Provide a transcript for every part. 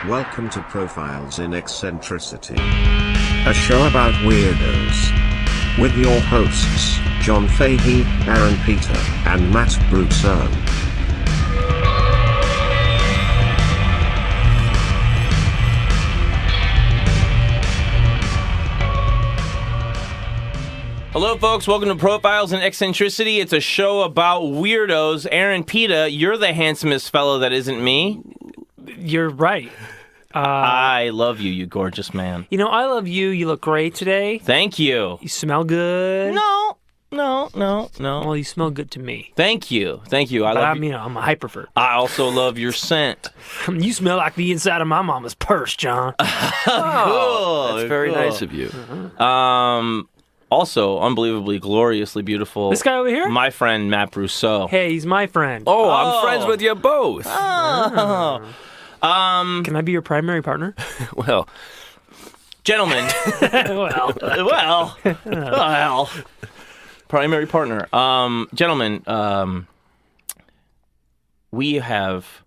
Welcome to Profiles in Eccentricity, a show about weirdos. With your hosts, John Fahey, Aaron Peter, and Matt Brousseau. Hello, folks. Welcome to Profiles in Eccentricity. It's a show about weirdos. Aaron Pita, you're the handsomest fellow that isn't me. You're right. I love you, you gorgeous man. You know, I love you. You look great today. Thank you. You smell good. No. Well, you smell good to me. Thank you. I'm a hypervert. I also love your scent. You smell like the inside of my mama's purse, John. Cool. That's very nice of you. Also, unbelievably, gloriously beautiful. This guy over here? My friend, Matt Brousseau. Hey, he's my friend. Oh, I'm friends with you both. Can I be your primary partner? Well, Gentlemen. well. Primary partner. Gentlemen, we have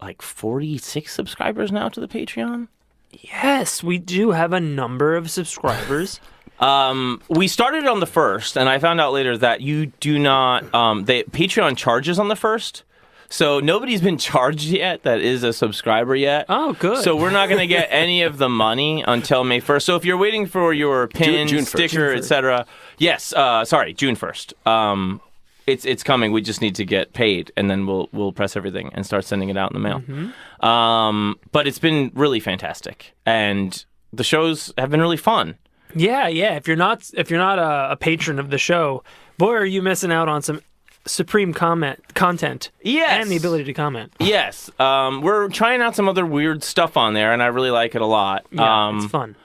like 46 subscribers now to the Patreon. Yes, we do have a number of subscribers. We started on the 1st, and I found out later that you do not, Patreon charges on the 1st. So nobody's been charged yet that is a subscriber yet. Oh, good. So we're not going to get any of the money until May 1st. So if you're waiting for your pin, June 1st. sticker, etc. Yes, June 1st. It's coming. We just need to get paid, and then we'll press everything and start sending it out in the mail. Mm-hmm. But it's been really fantastic, and the shows have been really fun. Yeah. If you're not a patron of the show, boy, are you missing out on some supreme content. Yes. And the ability to comment. Yes. We're trying out some other weird stuff on there, and I really like it a lot. Yeah, it's fun.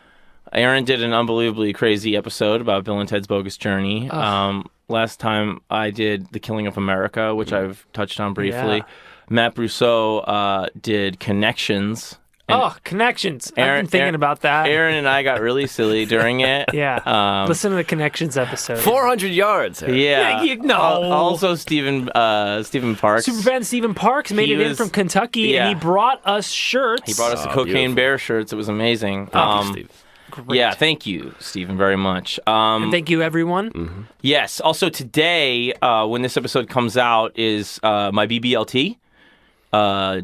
Aaron did an unbelievably crazy episode about Bill and Ted's Bogus Journey. Last time I did The Killing of America, which I've touched on briefly. Yeah. Matt Brousseau did Connections. Connections. Aaron, I've been thinking about that. Aaron and I got really silly during it. Yeah. Listen to the Connections episode. 400 yards. Yeah. No. Also, Stephen Parks. Superfan Stephen Parks made it in from Kentucky, and he brought us shirts. He brought us the Cocaine beautiful. Bear shirts. It was amazing. Thank you, Steve. Great. Yeah, thank you, Stephen, very much. And thank you, everyone. Mm-hmm. Yes. Also, today, when this episode comes out, is my BBLT,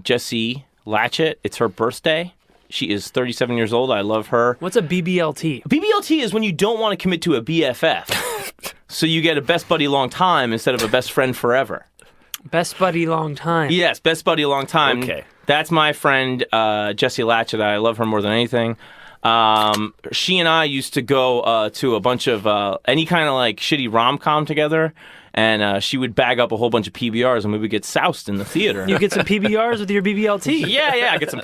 Jessie Latchett. It's her birthday. She is 37 years old. I love her. What's a BBLT? BBLT is when you don't want to commit to a BFF. So you get a best buddy long time instead of a best friend forever. Best buddy long time. Yes, best buddy long time. Okay. That's my friend, Jessie Latchett. I love her more than anything. She and I used to go to a bunch of any kind of like shitty rom-com together, and she would bag up a whole bunch of PBRs, and we would get soused in the theater. You get some PBRs with your BBLT. Yeah, I get some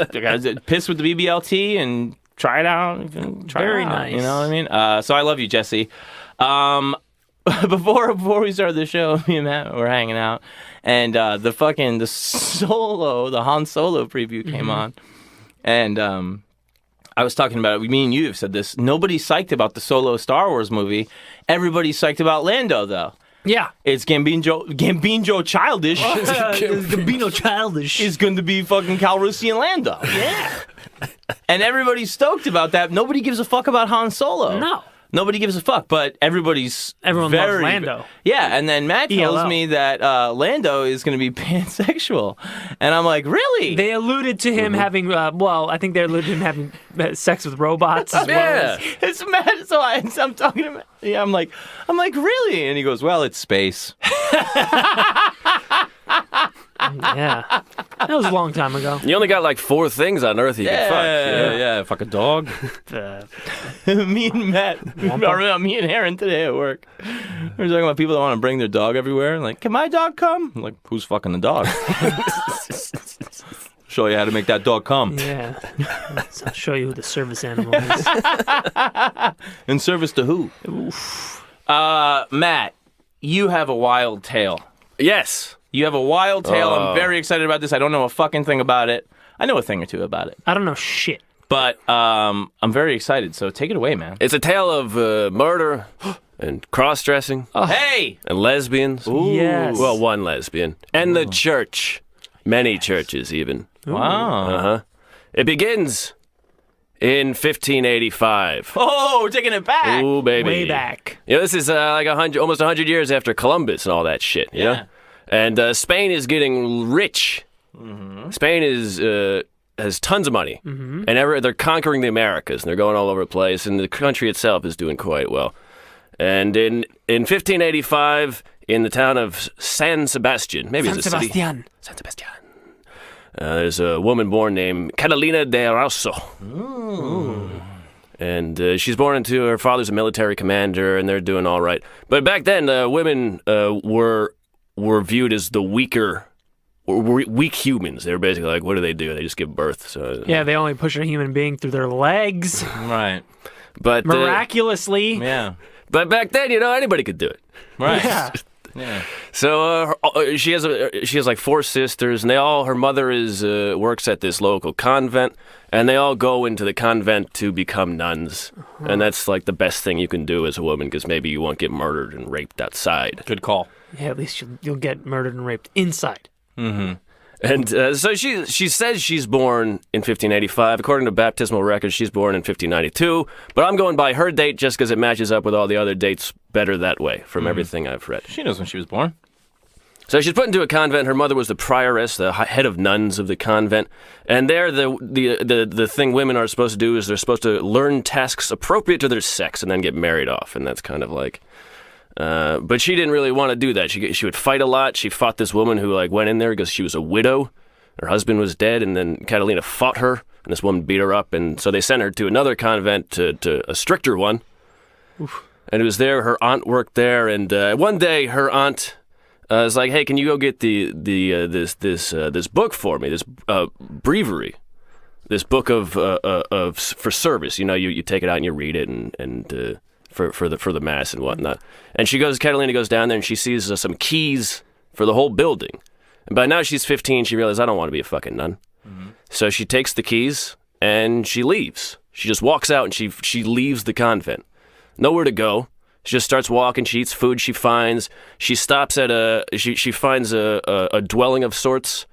piss with the BBLT and try it out. Very nice. You know what I mean? So I love you, Jessie. Before we started the show, me and Matt were hanging out, and the Han Solo preview came on, and I was talking about it. Me and you have said this. Nobody's psyched about the Solo Star Wars movie. Everybody's psyched about Lando, though. Yeah. It's Gambino childish. Gambino childish. Is going to be fucking Calrissian Lando. Yeah. And everybody's stoked about that. Nobody gives a fuck about Han Solo. No. Nobody gives a fuck, but everyone loves Lando. Yeah, and then Matt tells ELO. me that Lando is going to be pansexual. And I'm like, really? They alluded to him having, I think they alluded to him having sex with robots as well. It's mad. So I'm talking to him. Yeah, I'm like, really? And he goes, well, it's space. Yeah. That was a long time ago. You only got like 4 things on Earth you can fuck. Yeah, fuck a dog. Me and Matt, me and Aaron today at work, we were talking about people that want to bring their dog everywhere. Like, can my dog come? I'm like, who's fucking the dog? Show you how to make that dog come. Yeah. I'll show you who the service animal is. In service to who? Oof. Matt, you have a wild tale. Yes. You have a wild tale. I'm very excited about this. I don't know a fucking thing about it. I know a thing or two about it. I don't know shit. But I'm very excited, so take it away, man. It's a tale of murder and cross-dressing Hey! and lesbians. Ooh. Yes. Well, one lesbian. And the church. Many churches, even. Wow. Uh-huh. It begins in 1585. Oh, taking it back. Ooh, baby. Way back. You know, this is like almost 100 years after Columbus and all that shit, you know? And Spain is getting rich. Mm-hmm. Spain has tons of money. Mm-hmm. And they're conquering the Americas, and they're going all over the place, and the country itself is doing quite well. And in 1585, in the town of San Sebastian, maybe it's a city. San Sebastian. There's a woman born named Catalina de Erauso. Ooh. And she's born into her father's a military commander, and they're doing all right. But back then, women were viewed as the weak humans. They were basically like, what do? They just give birth. So yeah, they only push a human being through their legs. Right. But miraculously. Yeah. But back then, anybody could do it. Right. Yeah. Yeah. So she has like 4 sisters, and her mother works at this local convent, and they all go into the convent to become nuns. Uh-huh. And that's like the best thing you can do as a woman, because maybe you won't get murdered and raped outside. Good call. Yeah, at least you'll get murdered and raped inside. Mm-hmm. And so she says she's born in 1585. According to baptismal records, she's born in 1592. But I'm going by her date just because it matches up with all the other dates better that way from everything I've read. She knows when she was born. So she's put into a convent. Her mother was the prioress, the head of nuns of the convent. And there, the thing women are supposed to do is they're supposed to learn tasks appropriate to their sex and then get married off. And that's kind of like... but she didn't really want to do that. She would fight a lot. She fought this woman who went in there because she was a widow. Her husband was dead, and then Catalina fought her, and this woman beat her up. And so they sent her to another convent, to a stricter one. Oof. And it was there. Her aunt worked there, and one day her aunt was like, "Hey, can you go get this book for me? This breviary, this book of for service. You take it out and you read it and." For the mass and whatnot. And Catalina goes down there and she sees some keys for the whole building. And by now she's 15, she realizes, I don't want to be a fucking nun. Mm-hmm. So she takes the keys and she leaves. She just walks out and she leaves the convent. Nowhere to go. She just starts walking, she eats food she finds. She stops at she finds a dwelling of sorts.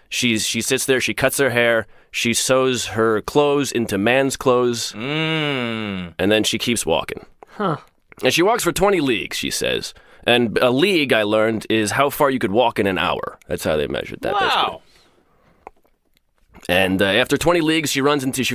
She sits there, she cuts her hair, she sews her clothes into man's clothes, and then she keeps walking. Huh. And she walks for 20 leagues, she says. And a league, I learned, is how far you could walk in an hour. That's how they measured that. Wow. And after 20 leagues, she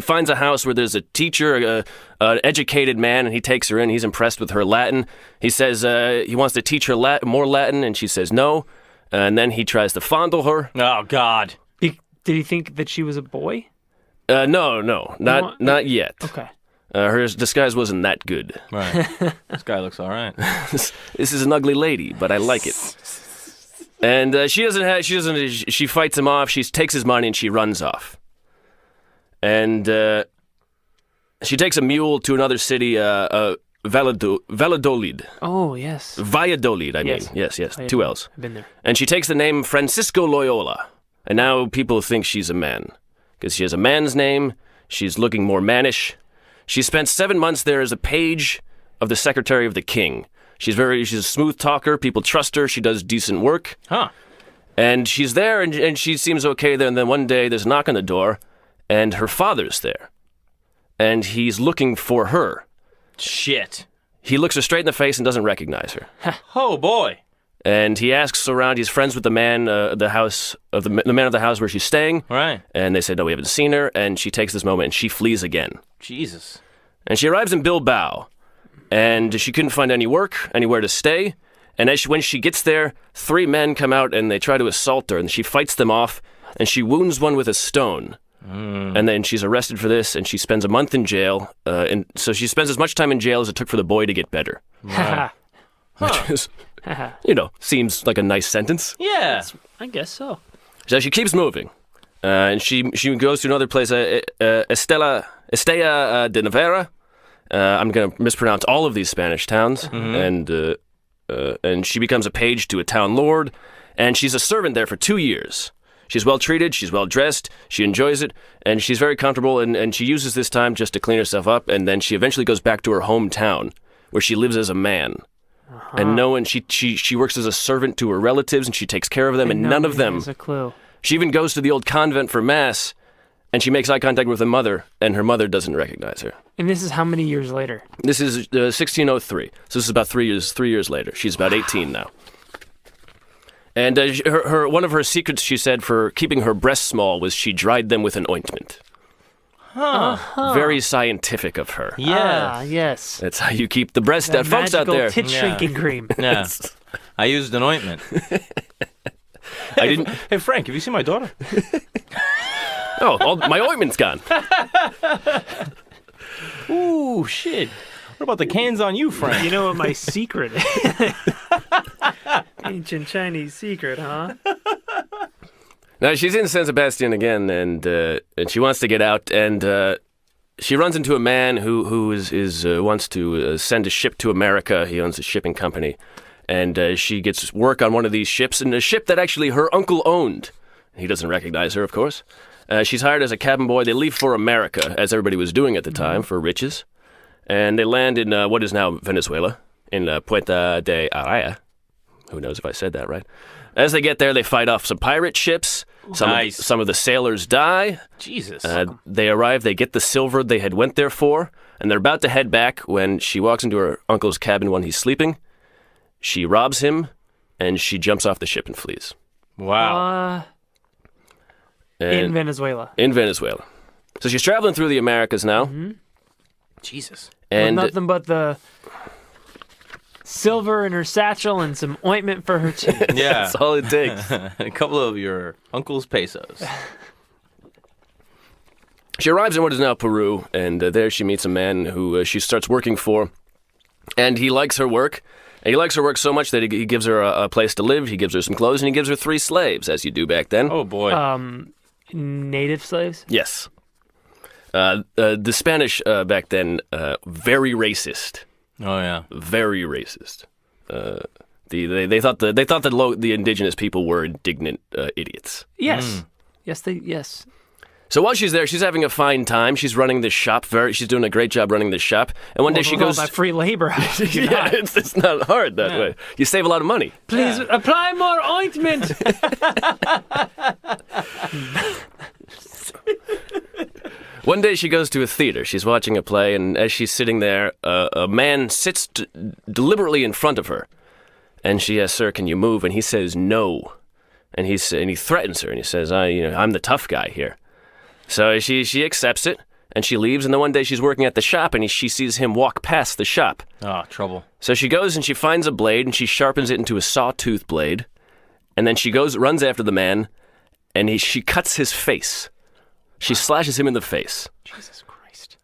finds a house where there's a teacher, an educated man, and he takes her in. He's impressed with her Latin. He says he wants to teach her more Latin, and she says no. And then he tries to fondle her. Oh, God. Did he think that she was a boy? No, not yet. Okay. Her disguise wasn't that good. Right. This guy looks all right. This is an ugly lady, but I like it. And she fights him off. She takes his money and she runs off. And she takes a mule to another city, Valladolid. Oh, yes. Valladolid, I mean. Yes. 2 L's. I've been there. And she takes the name Francisco Loyola. And now people think she's a man. Because she has a man's name. She's looking more mannish. She spent 7 months there as a page of the Secretary of the King. She's a smooth talker. People trust her. She does decent work. Huh. And she's there, and she seems okay there. And then one day, there's a knock on the door, and her father's there. And he's looking for her. Shit. He looks her straight in the face and doesn't recognize her. Oh, boy. And he asks around. He's friends with the man, the man of the house where she's staying. Right. And they say, no, we haven't seen her. And she takes this moment, and she flees again. Jesus. And she arrives in Bilbao, and she couldn't find any work, anywhere to stay. And when she gets there, 3 men come out, and they try to assault her, and she fights them off, and she wounds one with a stone. And then she's arrested for this, and she spends a month in jail. And so she spends as much time in jail as it took for the boy to get better. Right. Which is, seems like a nice sentence. Yeah. I guess so. So she keeps moving. And she goes to another place, Estella de Nevera. I'm going to mispronounce all of these Spanish towns. Mm-hmm. And she becomes a page to a town lord. And she's a servant there for 2 years. She's well treated, she's well dressed, she enjoys it, and she's very comfortable, and she uses this time just to clean herself up, and then she eventually goes back to her hometown, where she lives as a man. Uh-huh. And she works as a servant to her relatives, and she takes care of them, and none of them has a clue. She even goes to the old convent for mass, and she makes eye contact with her mother, and her mother doesn't recognize her. And this is how many years later? This is 1603, so this is about 3 years later. She's about 18 now. And one of her secrets, she said, for keeping her breasts small was she dried them with an ointment. Very scientific of her. Yes. That's how you keep the breast out. Folks out there. Tit shrinking cream. Yeah. I used an ointment. I didn't. Hey, Frank, have you seen my daughter? My ointment's gone. Ooh, shit. What about the cans on you, Frank? You know what my secret is? Ancient Chinese secret, huh? Now she's in San Sebastian again, and she wants to get out, and she runs into a man who wants to send a ship to America. He owns a shipping company, and she gets work on one of these ships, and a ship that actually her uncle owned. He doesn't recognize her, of course. She's hired as a cabin boy. They leave for America, as everybody was doing at the time, for riches. And they land in what is now Venezuela, in Puerto de Araya. Who knows if I said that right? As they get there, they fight off some pirate ships. Some of the sailors die. Jesus. They arrive, they get the silver they had went there for, and they're about to head back when she walks into her uncle's cabin when he's sleeping. She robs him, and she jumps off the ship and flees. Wow. In Venezuela. In Venezuela. So she's traveling through the Americas now. Mm-hmm. Jesus. With And nothing but the silver in her satchel and some ointment for her teeth. Yeah. that's all it takes. A couple of your uncle's pesos. She arrives in what is now Peru, and there she meets a man who she starts working for, and he likes her work. And he likes her work so much that he gives her a place to live, he gives her some clothes, and he gives her 3 slaves, as you do back then. Oh, boy. Native slaves? Yes. The Spanish back then, very racist. Oh, yeah. Very racist. They thought the indigenous people were indignant idiots. Yes. Yes. So while she's there, she's having a fine time. She's running this shop. She's doing a great job running this shop. And one day she goes... By free labor. Yeah, it's not hard that way. You save a lot of money. Please apply more ointment. One day she goes to a theater. She's watching a play, and as she's sitting there, a man sits deliberately in front of her. And she asks, "Sir, can you move?" And he says, "No." And he threatens her, and he says, "I'm the tough guy here." So she accepts it, and she leaves. And then one day she's working at the shop, and she sees him walk past the shop. Oh, trouble. So she goes and she finds a blade, and she sharpens it into a sawtooth blade. And then she runs after the man, and she cuts his face. She slashes him in the face. Jesus Christ.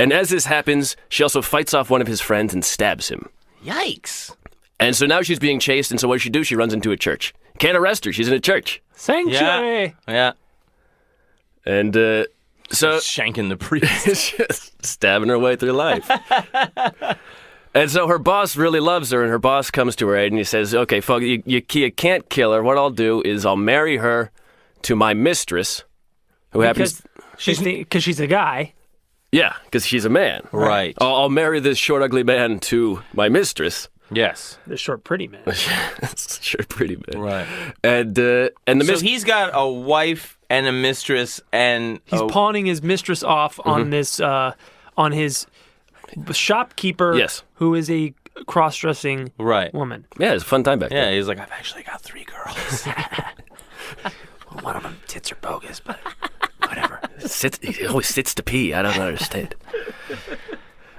And as this happens, she also fights off one of his friends and stabs him. Yikes. And so now she's being chased, and so what does she do? She runs into a church. Can't arrest her. She's in a church. Sanctuary. Yeah. And so... Shanking the priest. just stabbing her way through life. And so her boss really loves her, and her boss comes to her aid, and he says, "Okay, fuck, you can't kill her. What I'll do is I'll marry her to my mistress, who happens... Because she's a guy. Yeah, because she's a man. Right. I'll marry this short, ugly man to my mistress." Yes. The short, pretty man. Short, pretty man. Right. And the So he's got a wife and a mistress, and He's pawning his mistress off on this, on his shopkeeper, Yes. who is a cross-dressing right. woman. Yeah, it's a fun time back Yeah, then. he's like, I've actually got 3 girls. One of them tits are bogus, but whatever. He always sits to pee. I don't understand.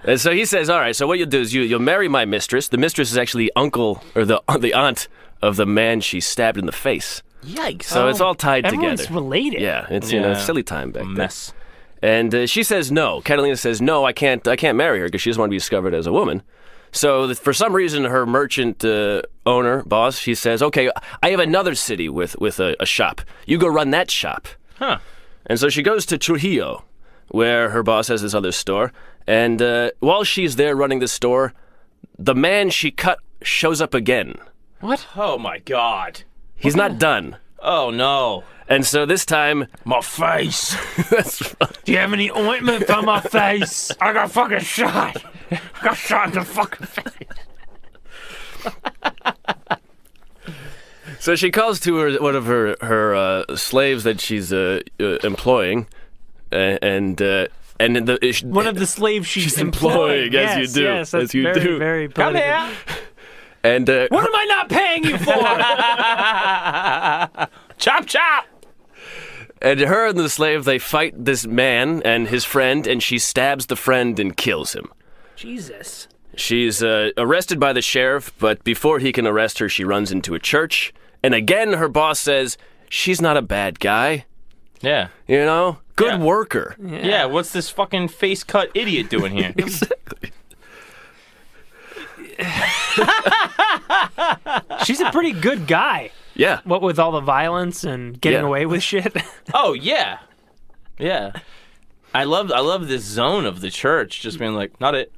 And so he says, "All right, so what you'll do is you'll marry my mistress. The mistress is actually the aunt of the man she stabbed in the face. Yikes. So it's all tied Everyone's together. related. Yeah, it's Yeah. silly time back a then. mess. And she says no. Catalina says, "No, I can't marry her because she doesn't want to be discovered as a woman." So for some reason, her merchant boss, she says, "Okay, I have another city with a shop. You go run that shop." Huh. And so she goes to Trujillo, where her boss has this other store. And while she's there running the store, the man she cut shows up again. What? Oh, my God. He's not done. Oh, no. And so this time... My face. Do you have any ointment for my face? I got fucking shot. I got shot in the fucking face. So she calls to one of her slaves that she's employing, and One of the slaves she's employing, yes, as you do, Yes, that's as you very, do. very Come political. here. And What am I not paying you for? Chop, chop. And her and the slave, they fight this man and his friend, and she stabs the friend and kills him. Jesus. She's arrested by the sheriff, but before he can arrest her, she runs into a church. And again, her boss says, she's not a bad guy. Yeah. You know? Good Yeah. worker. Yeah, what's this fucking face cut idiot doing here? Exactly. She's a pretty good guy. Yeah. What with all the violence and getting Yeah. away with shit. Oh yeah, yeah. I love this zone of the church just being like, not it,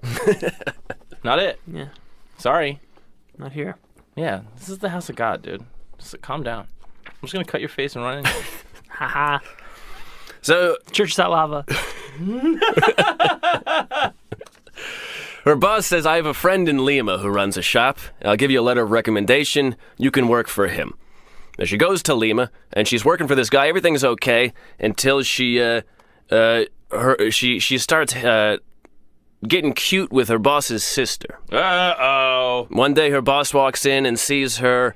not it. Yeah. Sorry. Not here. Yeah, this is the house of God, dude. Just calm down. I'm just gonna cut your face and run in. Haha. So Church.lava. her boss says, I have a friend in Lima who runs a shop. I'll give you a letter of recommendation. You can work for him. Now she goes to Lima, and she's working for this guy. Everything's okay until she starts getting cute with her boss's sister. Uh-oh. One day, her boss walks in and sees her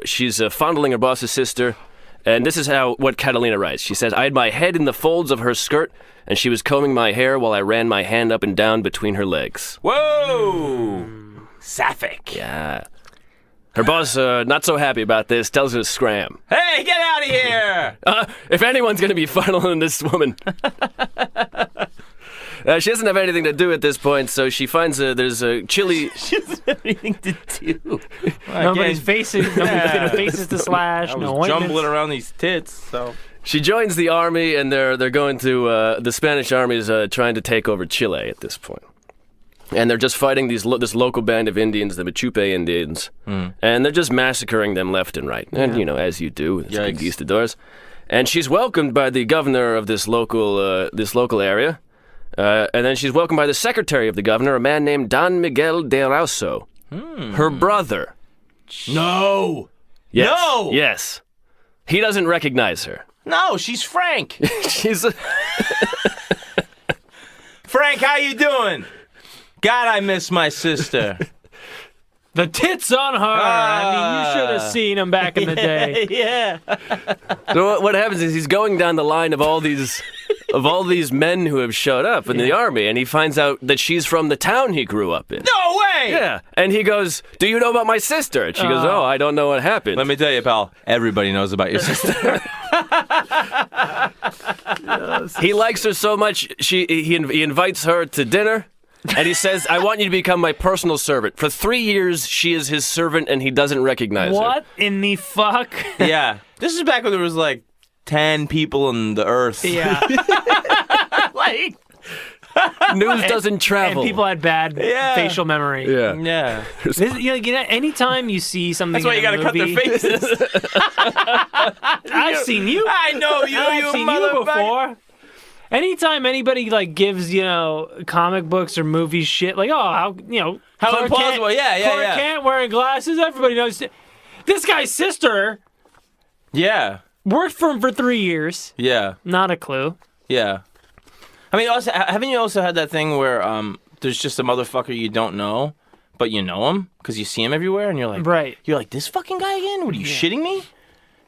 she's fondling her boss's sister. And this is what Catalina writes. She says, I had my head in the folds of her skirt, and she was combing my hair while I ran my hand up and down between her legs. Whoa. Sapphic. Yeah. Her boss, not so happy about this, tells her to scram. Hey, get out of here! If anyone's going to be fondling this woman. She doesn't have anything to do at this point, so she finds there's a chili. She doesn't have anything to do. Nobody's faces to slash. I was No ointments. jumbling around these tits, so. She joins the army, and they're going to the Spanish army is trying to take over Chile at this point. And they're just fighting this local band of Indians, the Machupe Indians, and they're just massacring them left and right. And you know, as you do, it's conquistadors. And she's welcomed by the governor of this local area, and then she's welcomed by the secretary of the governor, a man named Don Miguel de Erauso, her brother. No! Yes. No! Yes. He doesn't recognize her. No, she's Frank. She's Frank, how you doing? God, I miss my sister. The tits on her. I mean, you should have seen them back in the day. Yeah. So what happens is he's going down the line of all these men who have showed up in the army, and he finds out that she's from the town he grew up in. No way! Yeah, and he goes, "Do you know about my sister?" And she goes, "Oh, I don't know what happened." Let me tell you, pal, everybody knows about your sister. He likes her so much, he invites her to dinner. And he says, I want you to become my personal servant. For 3 years, she is his servant, and he doesn't recognize her. What in the fuck? Yeah. This is back when there was like 10 people on the earth. Yeah. Like, News doesn't travel. And people had bad Yeah. facial memory. Yeah. yeah. This, you know, anytime you see something That's why you in a gotta cut their movie, faces. I've seen you. I know you, I've you seen you motherfucker. before. Anytime anybody like gives, you know, comic books or movies shit, like, oh, how, you know, How Clark implausible. Kent, Yeah, yeah, Clark yeah. Kent wearing glasses, everybody knows. This guy's sister Yeah. worked for him for 3 years. Yeah. Not a clue. Yeah. I mean, also, haven't you also had that thing where there's just a motherfucker you don't know, but you know him because you see him everywhere, and you're like, Right. You're like, this fucking guy again? What are you shitting me?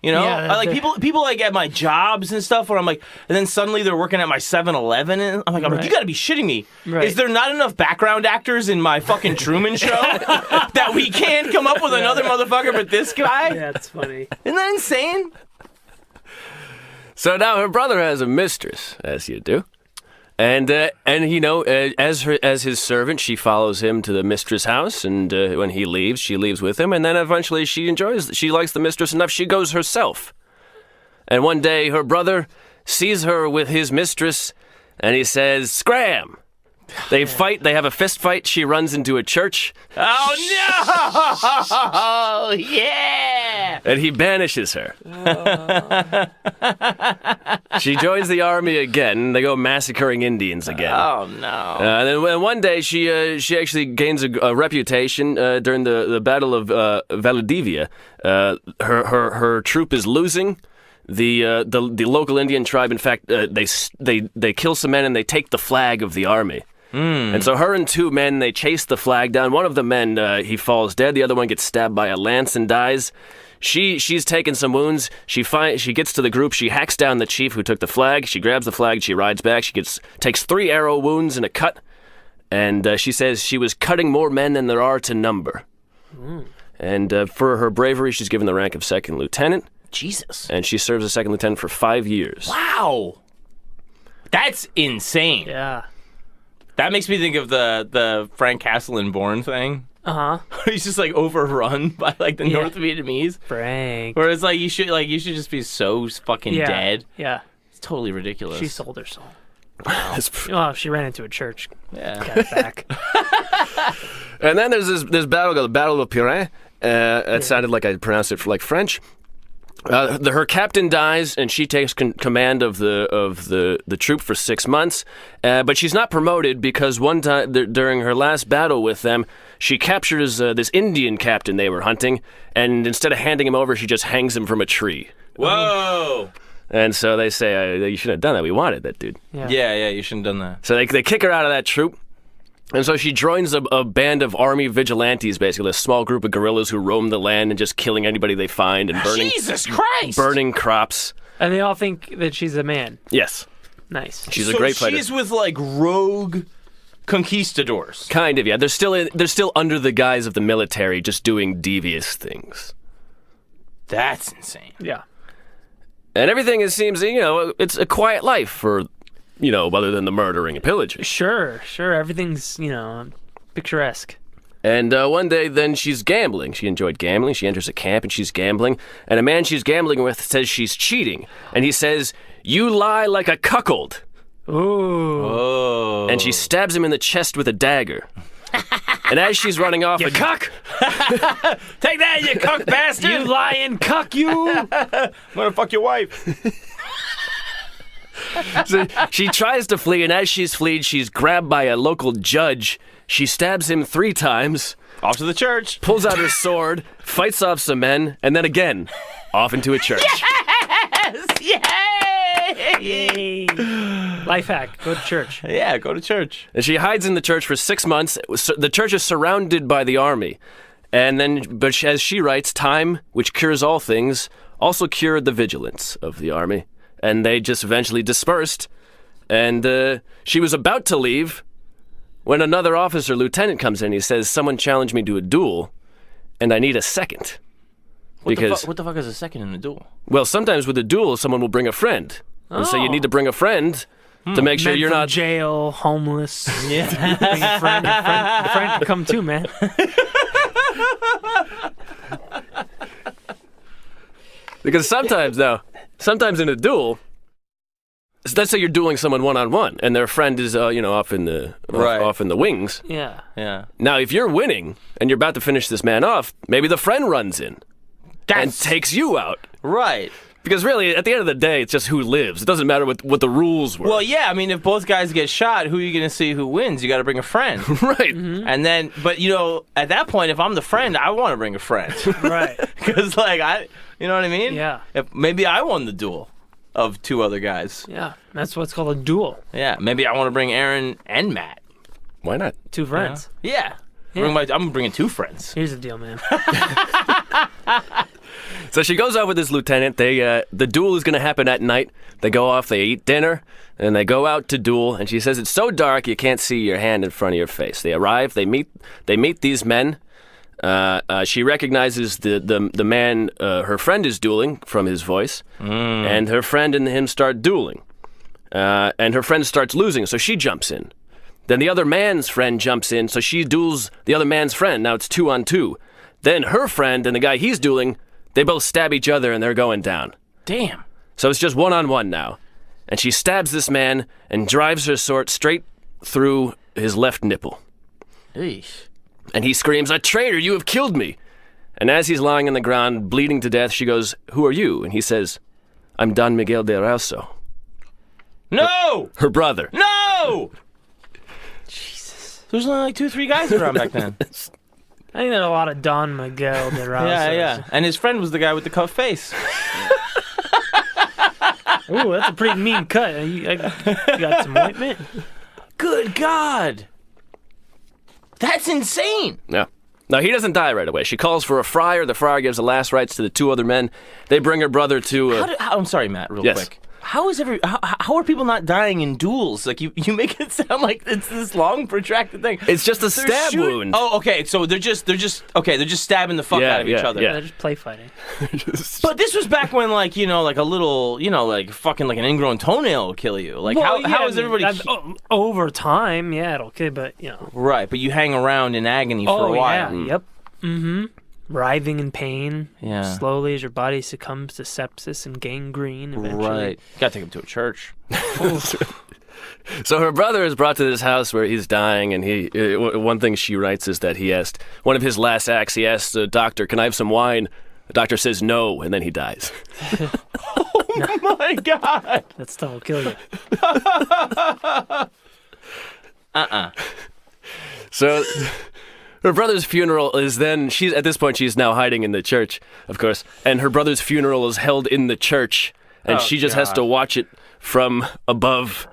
You know, Yeah, I like people like at my jobs and stuff where I'm like, and then suddenly they're working at my 7-Eleven, and I'm like, Right. you gotta be shitting me. Right. Is there not enough background actors in my fucking Truman Show that we can't come up with another motherfucker but this guy? Yeah, it's funny. Isn't that insane? So now her brother has a mistress, as you do. And you know, as his servant, she follows him to the mistress' house, and when he leaves, she leaves with him, and then eventually she likes the mistress enough, she goes herself. And one day, her brother sees her with his mistress, and he says, "Scram!" They fight, they have a fist fight, she runs into a church, Oh no! Yeah! and he banishes her. She joins the army again. They go massacring Indians again. Oh no! And then one day she actually gains a reputation during the Battle of Valdivia. Her troop is losing. The local Indian tribe, in fact, they kill some men and they take the flag of the army. And so her and 2 men, they chase the flag down. One of the men, he falls dead. The other one gets stabbed by a lance and dies. She's taken some wounds. She gets to the group. She hacks down the chief who took the flag. She grabs the flag. She rides back. She takes 3 arrow wounds and a cut. And she says she was cutting more men than there are to number. And for her bravery, she's given the rank of 2nd lieutenant. Jesus. And she serves as 2nd lieutenant for 5 years. Wow. That's insane. Yeah. That makes me think of the Frank Castle and Bourne thing. He's just like overrun by like the North Vietnamese. Frank. Where it's like you should just be so fucking dead. Yeah. It's totally ridiculous. She sold her soul. Wow. Well, she ran into a church. Yeah. Got it back. And then there's this battle called the Battle of Pirin. It sounded like I pronounced it like French. Her captain dies, and she takes command of the troop for 6 months. But she's not promoted because one time during her last battle with them, she captures this Indian captain they were hunting, and instead of handing him over, she just hangs him from a tree. Whoa. And so they say, you shouldn't have done that. We wanted that dude. Yeah, you shouldn't have done that. So they kick her out of that troop. And so she joins a band of army vigilantes, basically, a small group of guerrillas who roam the land and just killing anybody they find and Jesus Christ! burning crops. And they all think that she's a man. Yes. Nice. She's a great fighter. She's with like rogue conquistadors. Kind of, yeah. They're still under the guise of the military, just doing devious things. That's insane. Yeah. And everything seems, it's a quiet life for, other than the murdering and pillaging. Sure. Everything's, picturesque. And one day, then she's gambling. She enjoyed gambling. She enters a camp and she's gambling. And a man she's gambling with says she's cheating. And he says, "You lie like a cuckold." Ooh. Oh. And she stabs him in the chest with a dagger. And as she's running off, You cuck! Take that, you cuck bastard! You lying cuck, you! I'm gonna fuck your wife. So she tries to flee, and as she's fleeing, she's grabbed by a local judge. She stabs him 3 times, Off to the church. pulls out her sword, fights off some men, and then again, off into a church. Yay! Life hack. Go to church. Yeah, go to church. And she hides in the church for 6 months. The church is surrounded by the army. And then, but as she writes, time, which cures all things, also cured the vigilance of the army. And they just eventually dispersed. And she was about to leave when another officer, lieutenant, comes in. He says, "Someone challenged me to a duel, and I need a second." What the fuck is a second in a duel? Well, sometimes with a duel, someone will bring a friend. And so you need to bring a friend to make sure Men you're from not... jail, homeless. Yeah. Bring a friend. Your friend can come too, man. Because sometimes in a duel, let's say you're dueling someone one-on-one, and their friend is, off in the off in the wings. Yeah. Yeah. Now, if you're winning and you're about to finish this man off, maybe the friend runs in and takes you out. Right. Because really, at the end of the day, it's just who lives. It doesn't matter what the rules were. Well, yeah, I mean, if both guys get shot, who are you going to see who wins? You got to bring a friend. Right. Mm-hmm. And then, but at that point, if I'm the friend, I want to bring a friend. Right. Because, you know what I mean? Yeah. If maybe I won the duel of 2 other guys. Yeah. That's what's called a duel. Yeah, maybe I want to bring Aaron and Matt. Why not? 2 friends. Yeah. Yeah. I'm bringing 2 friends. Here's the deal, man. So she goes out with this lieutenant. The duel is going to happen at night. They go off, they eat dinner, and they go out to duel. And she says it's so dark you can't see your hand in front of your face. They arrive. They meet these men. She recognizes the man her friend is dueling from his voice, and her friend and him start dueling. And her friend starts losing, so she jumps in. Then the other man's friend jumps in, so she duels the other man's friend. Now it's 2-on-2. Then her friend and the guy he's dueling, they both stab each other and they're going down. Damn. So it's just 1-on-1 now. And she stabs this man and drives her sword straight through his left nipple. Eesh. And he screams, "A traitor, you have killed me!" And as he's lying on the ground, bleeding to death, she goes, "Who are you?" And he says, "I'm Don Miguel de Erauso." No! Her brother. No! Jesus. There was only like 2-3 guys around back then. I think there's a lot of Don Miguel de Erauso. Yeah. And his friend was the guy with the cuffed face. Ooh, that's a pretty mean cut. You got some ointment? Good God. That's insane. Yeah. Now, he doesn't die right away. She calls for a friar. The friar gives the last rites to the 2 other men. They bring her brother to... I'm sorry, Matt, real Yes. quick. How are people not dying in duels? Like, you make it sound like it's this long, protracted thing. It's just a They're stab shooting- wound. Oh, okay. So they're just stabbing the fuck out of each other. They're just play fighting. But this was back when, like, like a little, like fucking like an ingrown toenail will kill you. Like, Well, how is everybody? Over time, yeah, it'll kill, but, Right, but you hang around in agony for a while. Yeah, yep. Mm-hmm. Writhing in pain. Yeah. Slowly as your body succumbs to sepsis and gangrene eventually. Right. You gotta take him to a church. So her brother is brought to this house where he's dying, and one thing she writes is that he asked, one of his last acts, he asked the doctor, "Can I have some wine?" The doctor says no, and then he dies. Oh my God. That stuff will kill you. So her brother's funeral is then, at this point she's now hiding in the church, of course, and her brother's funeral is held in the church, and she just has to watch it from above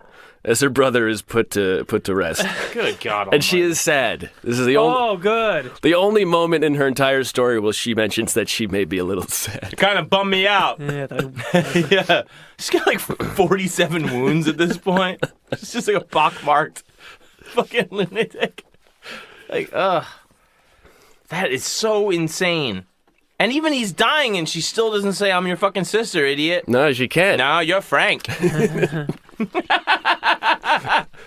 as her brother is put to rest. Good God. And she is sad. This is the only moment in her entire story where she mentions that she may be a little sad. kind of bummed me out. Yeah, Yeah. She's got like 47 wounds at this point. It's just like a pockmarked fucking lunatic. Like, ugh. That is so insane. And even he's dying and she still doesn't say, "I'm your fucking sister, idiot." No, she can't. No, you're Frank.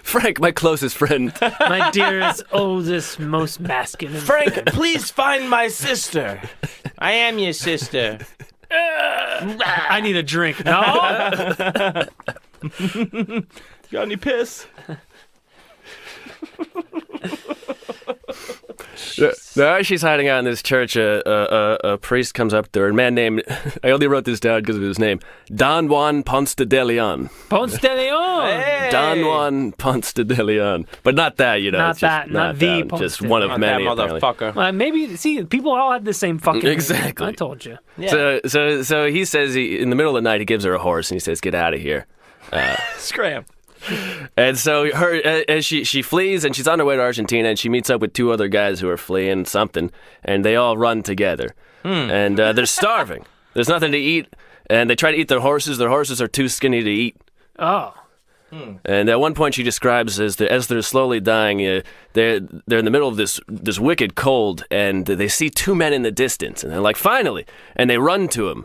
Frank, my closest friend. my dearest, oldest, most masculine. Frank, please find my sister. I am your sister. I need a drink. No? Got any piss? Now, as she's hiding out in this church, a priest comes up to her, a man named, I only wrote this down because of his name, Don Juan Ponce de Leon. Ponce de Leon. Hey. Don Juan Ponce de Leon. But not that, Not it's just that, not the that, Ponce just de one Leon. of That many, apparently. motherfucker. Maybe, see, people all have the same fucking name. Exactly. I told you. Yeah. So he says, in the middle of the night, he gives her a horse, and he says, "Get out of here." Scram. And so as she flees, and she's on her way to Argentina, and she meets up with 2 other guys who are fleeing something, and they all run together. And they're starving. There's nothing to eat, and they try to eat their horses. Their horses are too skinny to eat. Oh. And at one point, she describes as they're slowly dying, they're in the middle of this wicked cold, and they see 2 men in the distance, and they're like, "Finally!" And they run to him.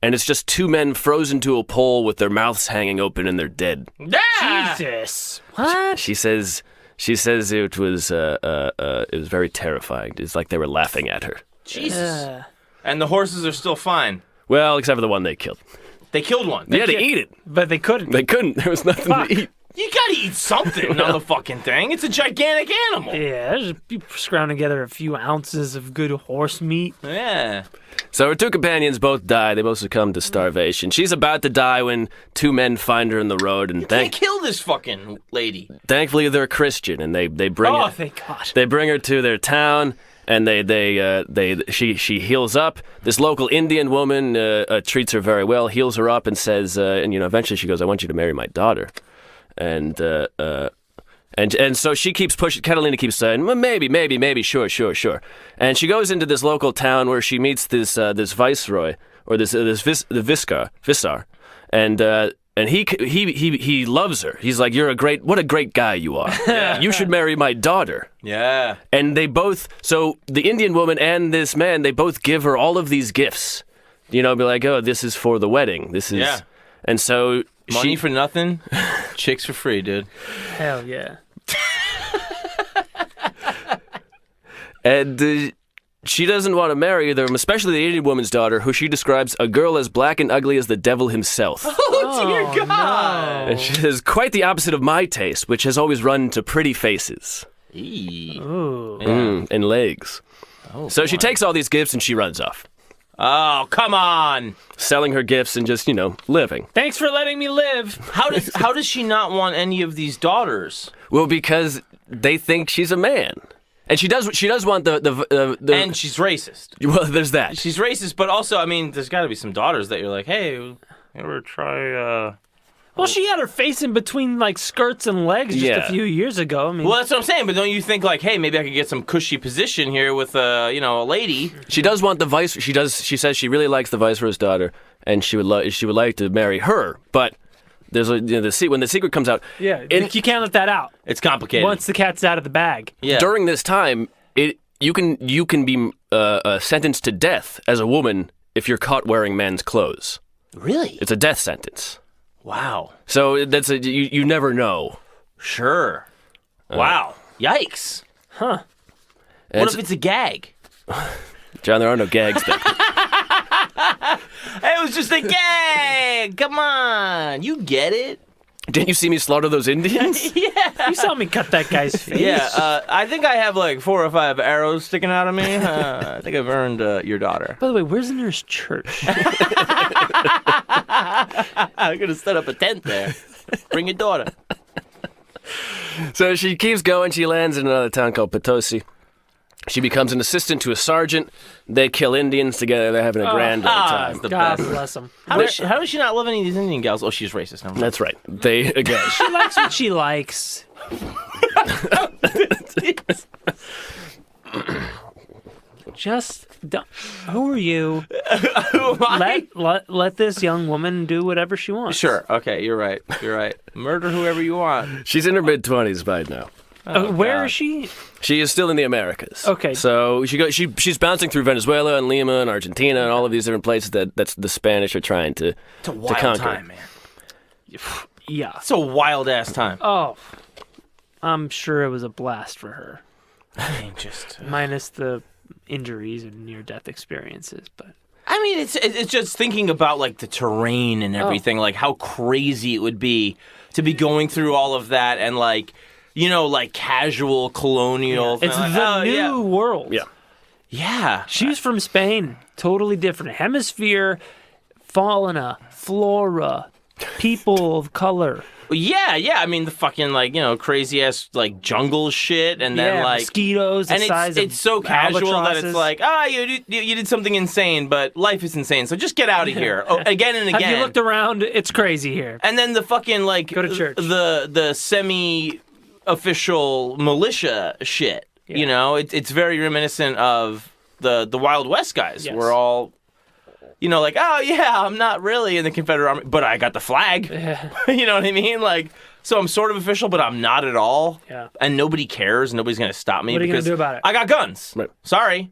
And it's just 2 men frozen to a pole with their mouths hanging open and they're dead. Jesus. What? She says it was very terrifying. It's like they were laughing at her. Jesus. And the horses are still fine. Well, except for the one they killed. They killed one. They had to eat it. But they couldn't. They couldn't. There was nothing Fuck. to eat. You gotta eat something on the fucking thing. It's a gigantic animal. Yeah, just scrounge together a few ounces of good horse meat. Yeah. So her 2 companions both die. They both succumb to starvation. She's about to die when 2 men find her in the road, and They kill this fucking lady. thankfully they're Christian, and they bring Oh, her. thank God. They bring her to their town, and she heals up. This local Indian woman treats her very well, heals her up, and says, and eventually she goes, "I want you to marry my daughter." And so she keeps pushing. Catalina keeps saying, "Well, maybe, sure." And she goes into this local town where she meets this viceroy, or the viscar, and he loves her. He's like, what a great guy you are. You should marry my daughter." Yeah. And they both, so the Indian woman and this man, they both give her all of these gifts. Be like, "Oh, this is for the wedding. This is," Yeah. and so Money for nothing, chicks for free, dude. Hell yeah. And she doesn't want to marry them, especially the Indian woman's daughter, who she describes a girl as black and ugly as the devil himself. Oh, dear God. And she says, "Quite the opposite of my taste, which has always run to pretty faces." Eee. Ooh. Yeah. And legs. Oh, So she boy. takes all these gifts and she runs off. Oh, come on. selling her gifts and just, living. Thanks for letting me live. How does she not want any of these daughters? Well, because they think she's a man. And she does want the And she's racist. Well, there's that. She's racist, but also, I mean, there's got to be some daughters that you're like, hey, you ever try, Well, she had her face in between like skirts and legs just a few years ago. I mean, Well, that's what I'm saying, but don't you think like, hey, maybe I could get some cushy position here with, a lady? She does want the vice. She says she really likes the viceroy's daughter, and she would like to marry her. But there's when the secret comes out. yeah, you can't let that out. It's complicated. Once the cat's out of the bag. Yeah. During this time, you can be sentenced to death as a woman if you're caught wearing men's clothes. Really? It's a death sentence. Wow. So that's you never know. Sure. Wow. Yikes. Huh. And What if it's a gag? John, there are no gags there. It was just a gag. Come on. You get it? Didn't you see me slaughter those Indians? You saw me cut that guy's face. Yeah. I think I have like 4 or 5 arrows sticking out of me. I think I've earned your daughter. By the way, where's the nearest church? I'm going to set up a tent there. Bring your daughter. So she keeps going. She lands in another town called Potosi. She becomes an assistant to a sergeant. They kill Indians together. They're having a grand old time. the God best. bless him. How does she not love any of these Indian gals? Oh, she's racist. Never mind. That's right. They again. She likes what she likes. Just don't. Who are you? Who am I? Let this young woman do whatever she wants. Sure. Okay, you're right. You're right. Murder whoever you want. She's in her mid-20s by now. Where God. is she? She is still in the Americas. Okay. So she's bouncing through Venezuela and Lima and Argentina and all of these different places that's the Spanish are trying to It's a wild conquer. time, man. Yeah. It's a wild ass time. Oh, I'm sure it was a blast for her. I mean, just. Minus the injuries and near-death experiences, but I mean, it's just thinking about like the terrain and everything, like how crazy it would be to be going through all of that and like, like casual colonial. it's like, the new world. Yeah. Yeah. She's from Spain, totally different hemisphere, fauna, flora, people of color. Yeah. I mean, the fucking like crazy ass like jungle shit, and then like mosquitoes. The and size it's of so casual that it's albatrosses. like, you did something insane, but life is insane, so just get out of here again and again. Have you looked around? It's crazy here. And then the fucking like Go to church. The semi-official militia shit. Yeah. It's very reminiscent of the Wild West guys. Yes. We're all, like, oh yeah, I'm not really in the Confederate Army, but I got the flag. You know what I mean? Like, so I'm sort of official, but I'm not at all. Yeah. And nobody cares. Nobody's gonna stop me. What are you gonna because do about it? I got guns. Right. Sorry.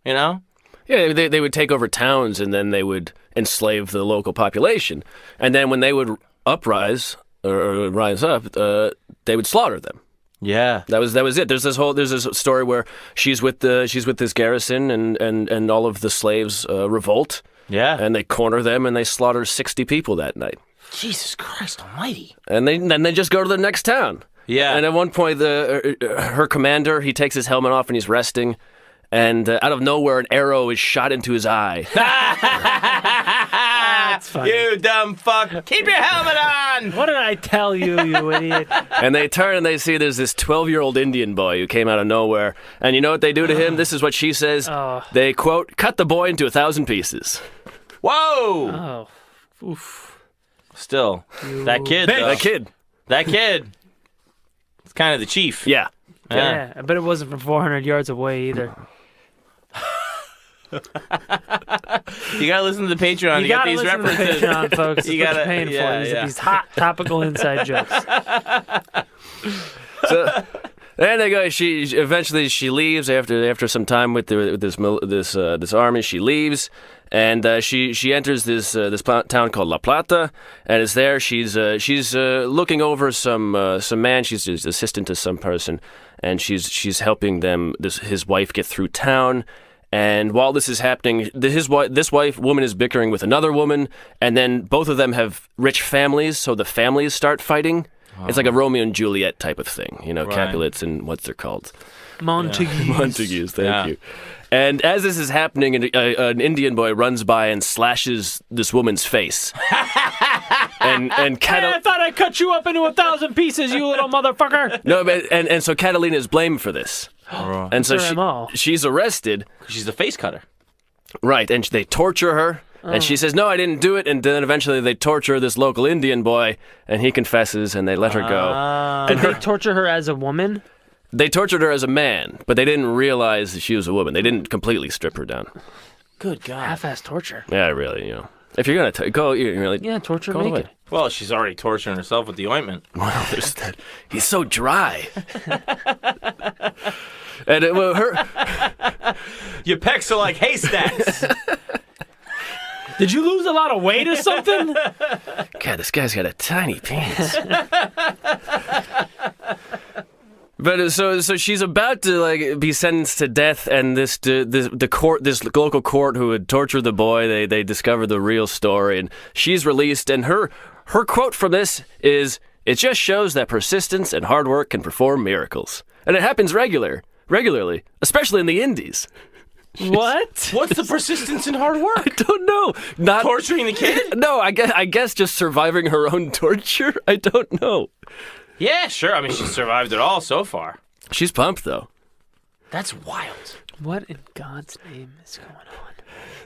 Yeah, they would take over towns and then they would enslave the local population. And then when they would uprise or rise up, they would slaughter them. Yeah. That was it. There's this story where she's with this garrison and all of the slaves revolt. Yeah. And they corner them and they slaughter 60 people that night. Jesus Christ Almighty. And then they just go to the next town. Yeah. And at one point, her commander, he takes his helmet off and he's resting. And out of nowhere, an arrow is shot into his eye. That's funny. You dumb fuck. Keep your helmet on. What did I tell you, you idiot? And they turn and they see there's this 12-year-old Indian boy who came out of nowhere. And you know what they do to him? This is what she says. They, quote, cut the boy into 1,000 pieces. Whoa. Oh, oof. Still, that kid, though. That kid. It's kind of the chief. Yeah. Yeah, I bet it wasn't from 400 yards away either. You gotta listen to the Patreon to get these listen references. To the Patreon, folks. You That's what gotta- you're paying yeah, for. yeah. These hot topical inside jokes. So, and they go. She eventually leaves after some time with this army. She leaves, and she enters this town called La Plata, and is there. She's looking over some man. She's just assistant to some person, and she's helping them. His wife get through town. And while this is happening, this woman is bickering with another woman, and then both of them have rich families, so the families start fighting. It's like a Romeo and Juliet type of thing, Right. Capulets and what's they're called. Montagues. Montagues, thank Yeah. you. And as this is happening, an Indian boy runs by and slashes this woman's face. and Hey, I thought I cut you up into 1,000 pieces, you little motherfucker. no, but and so Catalina is blamed for this. And so Her MO. she's arrested. She's the face cutter. Right, and they torture her. And she says, no, I didn't do it. And then eventually they torture this local Indian boy, and he confesses, and they let her go. Did they torture her as a woman? They tortured her as a man, but they didn't realize that she was a woman. They didn't completely strip her down. Good God. Half-ass torture. Yeah, really, If you're going to go, you're really... Yeah, torture go naked. away. Well, she's already torturing herself with the ointment. Well, there's that. He's so dry. And Your pecs are like haystacks. Did you lose a lot of weight or something? God, this guy's got a tiny penis. But so she's about to be sentenced to death, and this local court who had tortured the boy, they discover the real story, and she's released. And her quote from this is, "It just shows that persistence and hard work can perform miracles, and it happens regularly, especially in the Indies." What? What's the persistence in hard I work? don't know. Not Torturing the kid? No, I guess just surviving her own torture. I don't know. Yeah, sure. I mean, she survived it all so far. She's pumped though. That's wild. What in God's name is going on?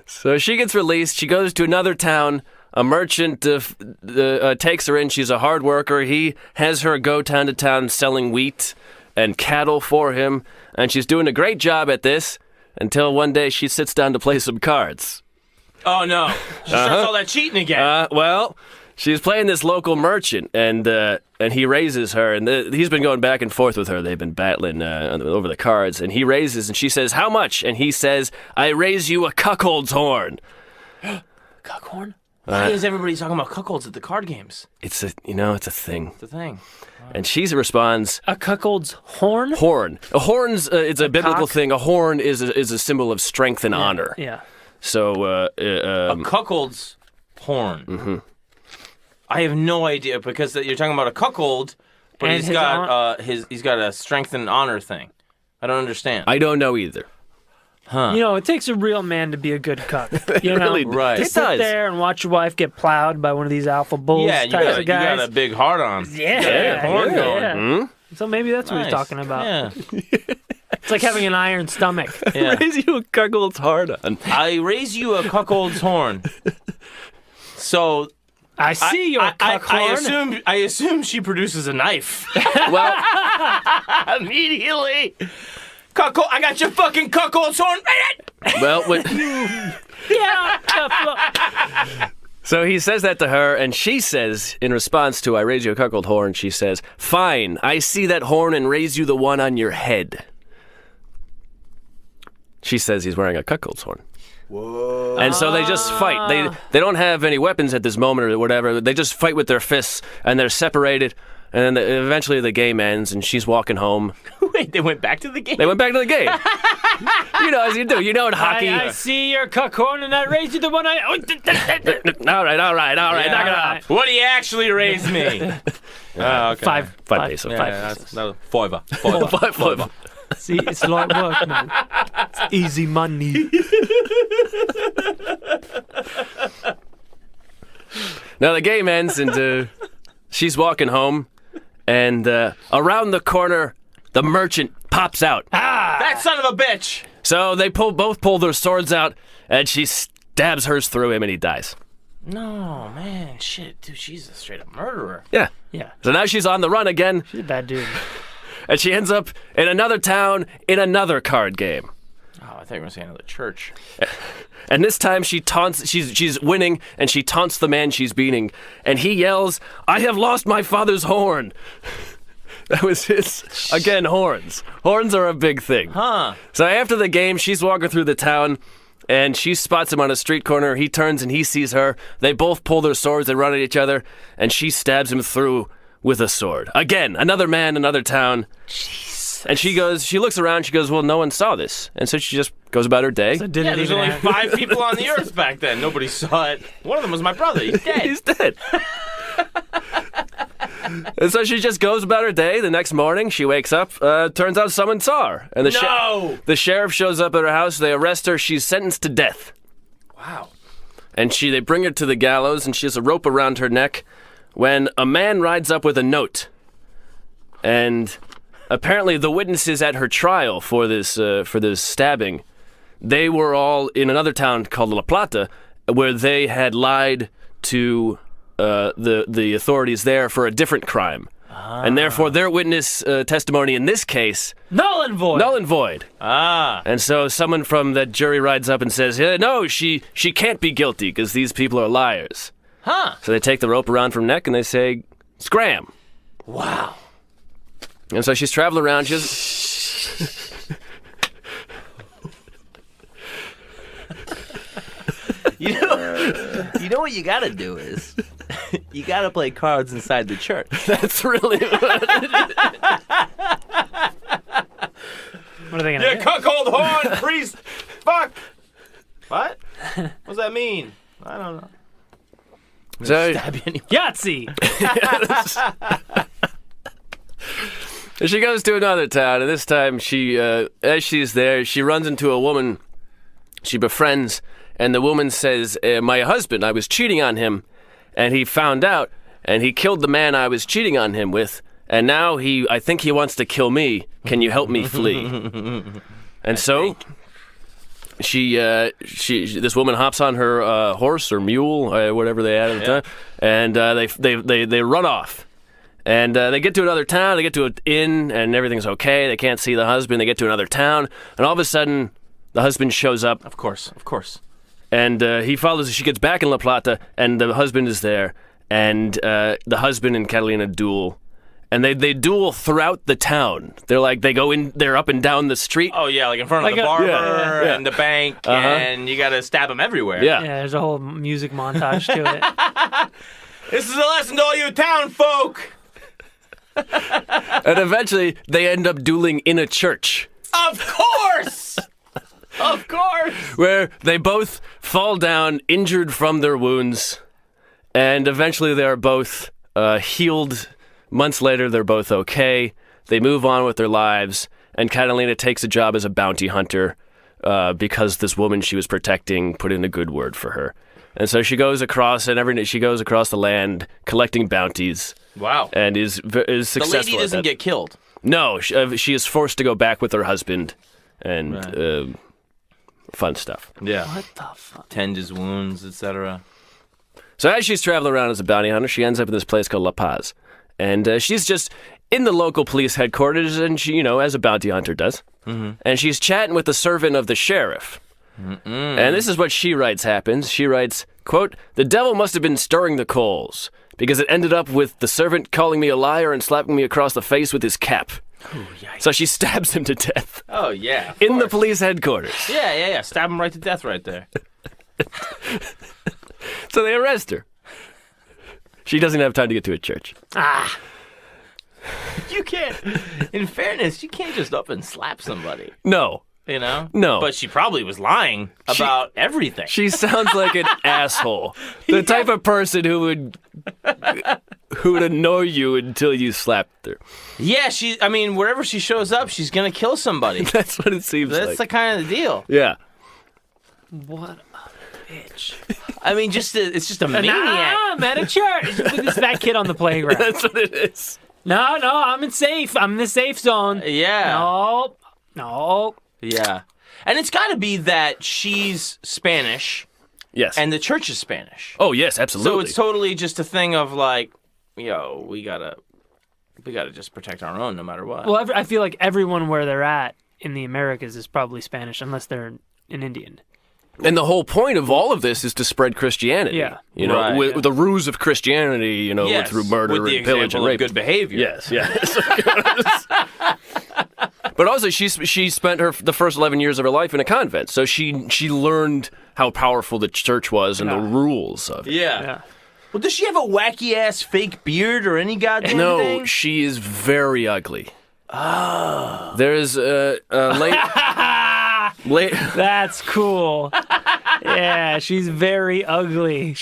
So she gets released. She goes to another town. A merchant takes her in. She's a hard worker. He has her go town to town selling wheat and cattle for him, and she's doing a great job at this until one day she sits down to play some cards. Oh, no. She starts all that cheating again. Well, she's playing this local merchant, and he raises her, and he's been going back and forth with her. They've been battling over the cards, and he raises, and she says, "How much?" And he says, "I raise you a cuckold's horn." Cuckhorn? Why is everybody talking about cuckolds at the card games? It's a thing. It's a thing. And she responds, A cuckold's horn? "Horn. A horn's it's a biblical cock? thing. A horn is a symbol of strength and honor." Yeah. So A cuckold's horn. Mm-hmm. I have no idea, because you're talking about a cuckold, but And he's got a strength and honor thing. I don't understand. I don't know either. You know, it takes a real man to be a good cuck. You know, really right. To It sit does. there and watch your wife get plowed by one of these alpha bulls Yeah, you types got, of guys. a big heart on. Yeah, horn going. yeah. So maybe that's what he's Nice. talking about. Yeah. It's like having an iron stomach. Yeah. Raise you a cuckold's horn on. I raise you a cuckold's horn. So I see your cuckhorn. I assume she produces a knife. Well, Immediately. Cuckold, I got your fucking cuckold's horn. well, Yeah. so he says that to her, and she says, in response to "I raise you a cuckold horn," she says, "Fine, I see that horn and raise you the one on your head." She says he's wearing a cuckold's horn. Whoa. And so they just fight. They don't have any weapons at this moment or whatever. They just fight with their fists, and they're separated. And then eventually the game ends, and she's walking home. Wait, they went back to the game? They went back to the game. You know, as you do. You know in hockey. I see your cuckhorn and I raise you the one I... All right. Knock it off. What do you actually raise me? Okay. Five pesos. Yeah, that's fiver. Five. See, it's light work, man. It's easy money. Now the game ends, and she's walking home, and around the corner, the merchant pops out. That son of a bitch! So they both pull their swords out, and she stabs hers through him, and he dies. No, man, shit, dude, she's a straight up murderer. Yeah. Yeah, So now she's on the run again, she's a bad dude. and she ends up in another town in another card game. Oh, I thought you were going to say another church. And this time she taunts, she's winning, and she taunts the man she's beating, and he yells, "I have lost my father's horn." That was his, again, horns. Horns are a big thing. Huh. So after the game, she's walking through the town, and she spots him on a street corner. He turns and he sees her. They both pull their swords and run at each other, and she stabs him through with a sword. Again, another man, another town. Jesus. And she looks around, she goes, "Well, no one saw this." And so she just goes about her day. So didn't Yeah, there's even only happen. 5 people on the earth back then. Nobody saw it. One of them was my brother. He's dead. He's dead. And so she just goes about her day. The next morning, she wakes up. Turns out someone saw her. And the sheriff shows up at her house. They arrest her. She's sentenced to death. Wow. And they bring her to the gallows, and she has a rope around her neck when a man rides up with a note. And apparently the witnesses at her trial for this stabbing, they were all in another town called La Plata, where they had lied to the authorities there for a different crime. And therefore their witness testimony in this case... Null and void. Null and void. Ah. And so someone from that jury rides up and says, no, she can't be guilty because these people are liars. Huh. So they take the rope around her neck and they say, scram. Wow. And so she's traveling around. She's... You know what you gotta do is, you gotta play cards inside the church. That's really what What are they gonna do? cuckold horn priest. Fuck. What? What's that mean? I don't know. So, Stab you anyway. Yahtzee. she goes to another town, and this time as she's there, she runs into a woman she befriends, and the woman says, my husband, I was cheating on him, and he found out, and he killed the man I was cheating on him with, and now I think he wants to kill me. Can you help me flee? And so this woman hops on her horse or mule, whatever they had at the time, and they run off. And they get to another town, they get to an inn, and everything's okay. They can't see the husband. They get to another town, and all of a sudden, the husband shows up. Of course. And he follows her. She gets back in La Plata, and the husband is there. And the husband and Catalina duel. And they duel throughout the town. They're up and down the street. Oh, yeah, like in front of the barber and the bank, and you gotta stab them everywhere. Yeah. Yeah, there's a whole music montage to it. This is a lesson to all you town folk. And eventually, they end up dueling in a church. Of course! Of course! Where they both fall down, injured from their wounds, and eventually they are both healed. Months later, they're both okay. They move on with their lives, and Catalina takes a job as a bounty hunter because this woman she was protecting put in a good word for her. And so she goes across, and every day she goes across the land collecting bounties. Wow. And is successful. The lady doesn't get killed. No, she is forced to go back with her husband, and fun stuff. Yeah. What the fuck? Tend his wounds, etc. So as she's traveling around as a bounty hunter, she ends up in this place called La Paz. And she's just in the local police headquarters, and she, as a bounty hunter does. Mm-hmm. And she's chatting with the servant of the sheriff. And this is what she writes happens. She writes, quote, "The devil must have been stirring the coals, because it ended up with the servant calling me a liar and slapping me across the face with his cap." Oh, yikes. So she stabs him to death. Oh, yeah. In the police headquarters. Yeah. Stab him right to death right there. So they arrest her. She doesn't have time to get to a church. Ah. You can't, in fairness, you can't just up and slap somebody. No. No. But she probably was lying about everything. She sounds like an asshole. The type of person who would annoy you until you slapped her. Yeah, wherever she shows up, she's going to kill somebody. That's what it seems like. That's the kind of the deal. Yeah. What a bitch. It's just a maniac. I'm at a church. Put this fat kid on the playground. That's what it is. No, I'm in the safe zone. Yeah. No. Yeah. And it's got to be that she's Spanish. Yes. And the church is Spanish. Oh, yes, absolutely. So it's totally just a thing of like, we gotta just protect our own no matter what. Well, I feel like everyone where they're at in the Americas is probably Spanish, unless they're an Indian. And the whole point of all of this is to spread Christianity. Yeah. Right, with the ruse of Christianity, yes, through murder with the and pillage and rape. Good behavior. Yes. But also, she spent the first 11 years of her life in a convent, so she learned how powerful the church was and the rules of it. Yeah. Well, does she have a wacky-ass fake beard or any goddamn thing? No, she is very ugly. Oh. There's a late... That's cool. Yeah, she's very ugly.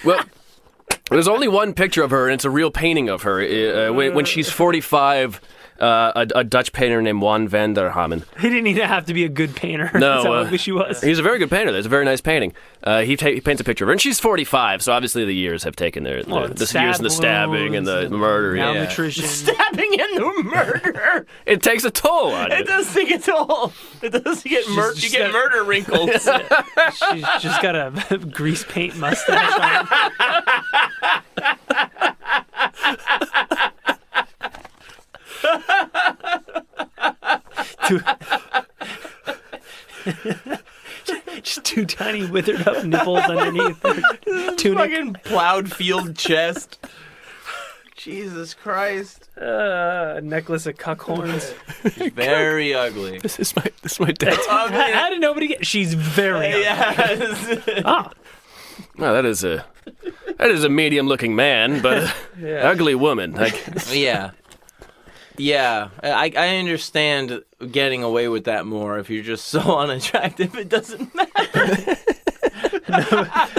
Well, There's only one picture of her, and it's a real painting of her. When she's 45, a Dutch painter named Juan van der Hamen. He didn't even have to be a good painter. No, That's how ugly she was. He's a very good painter. There's a very nice painting. He paints a picture of her, and she's 45, so obviously the years have taken the years and the stabbing and the murder. Malnutrition. Stabbing and the murder. It takes a toll on you. It does take a toll. It does get murder. You get murder wrinkles. She's just got a grease paint mustache on. Just two tiny withered up nipples underneath her tunic. Fucking plowed field chest. Jesus Christ. A necklace of cuck horns. She's very ugly. This is my dad. How did nobody get? She's very ugly. Yes. Ah, Well, that is a medium-looking man, but ugly woman. Yeah. Yeah, I understand getting away with that more if you're just so unattractive it doesn't matter.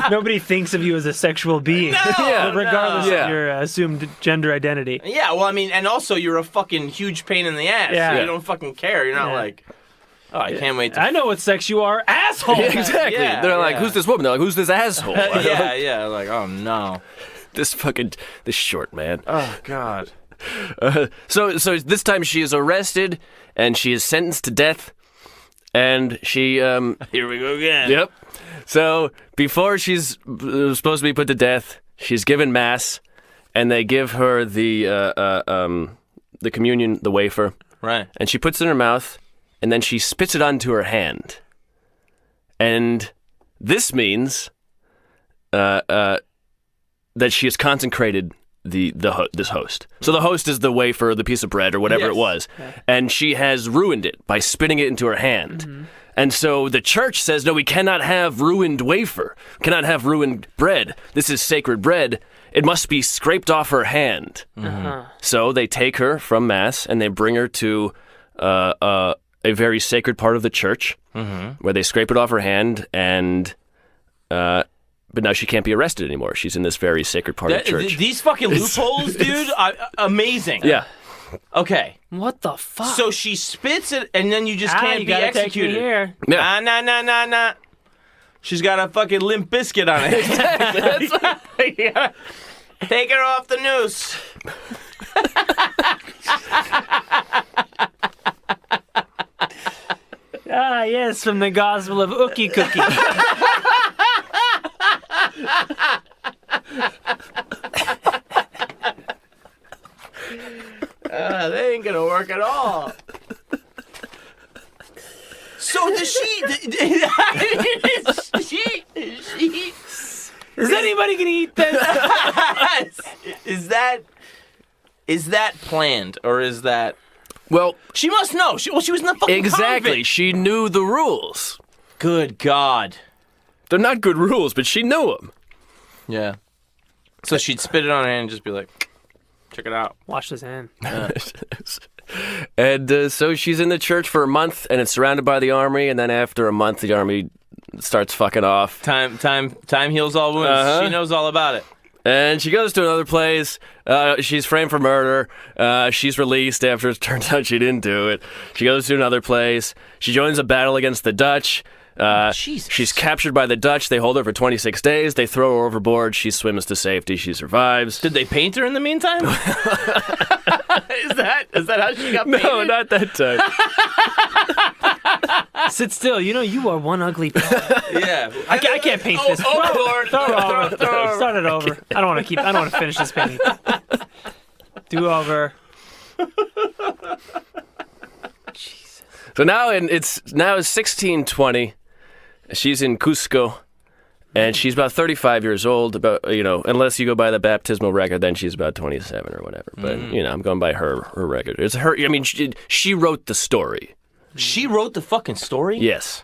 nobody thinks of you as a sexual being, regardless of your assumed gender identity. Yeah, well, I mean, and also you're a fucking huge pain in the ass. Yeah. So you don't fucking care. You're not like, oh, I can't wait to... I know what sex you are, asshole. Exactly. Yeah, They're like, yeah. who's this woman? They're like, who's this asshole? yeah, like, oh, no. This short man. Oh, God. So this time she is arrested and she is sentenced to death, and she Here we go again. Yep. So before she's supposed to be put to death, she's given mass, and they give her the communion, the wafer, Right. and she puts it in her mouth, and then she spits it onto her hand, and this means that she has consecrated this host. So the host is the wafer, the piece of bread, or whatever it was, and she has ruined it by spitting it into her hand. Mm-hmm. And so the church says, no, we cannot have ruined wafer, cannot have ruined bread. This is sacred bread. It must be scraped off her hand. Uh-huh. So they take her from Mass and they bring her to a very sacred part of the church, where they scrape it off her hand, and but now she can't be arrested anymore. She's in this very sacred part of the church. These fucking loopholes, dude, amazing. Yeah. Okay. What the fuck? So she spits it, and then you just can't you be gotta executed. Take me here. Yeah. Nah. She's got a fucking limp biscuit on it. Yeah. Take her off the noose. Ah, yes, from the Gospel of Ookie Cookie. They ain't gonna work at all. So does she? Is anybody gonna eat this? Is that planned, or is that? Well, She must know. She was in the fucking exactly. convent. She knew the rules. Good God. They're not good rules, but she knew them. Yeah. So she'd spit it on her hand and just be like, check it out. Wash this hand. And so she's in the church for a month, and it's surrounded by the army. And then after a month, the army starts fucking off. Time heals all wounds. Uh-huh. She knows all about it. And she goes to another place. She's framed for murder. She's released after it turns out she didn't do it. She goes to another place. She joins a battle against the Dutch. Jesus. She's captured by the Dutch. They hold her for 26 days. They throw her overboard. She swims to safety. She survives. Did they paint her in the meantime? Is that how she got painted? No, not that time. Sit still. You know you are one ugly dog. Yeah. I can't paint this. Overboard. Throw it over. Start it over. I don't want to finish this painting. Do over. Jesus. So now it's 1620. She's in Cusco, and she's about 35 years old. Unless you go by the baptismal record, then she's about 27 or whatever. But I'm going by her record. It's her. I mean, she wrote the story. She wrote the fucking story? Yes.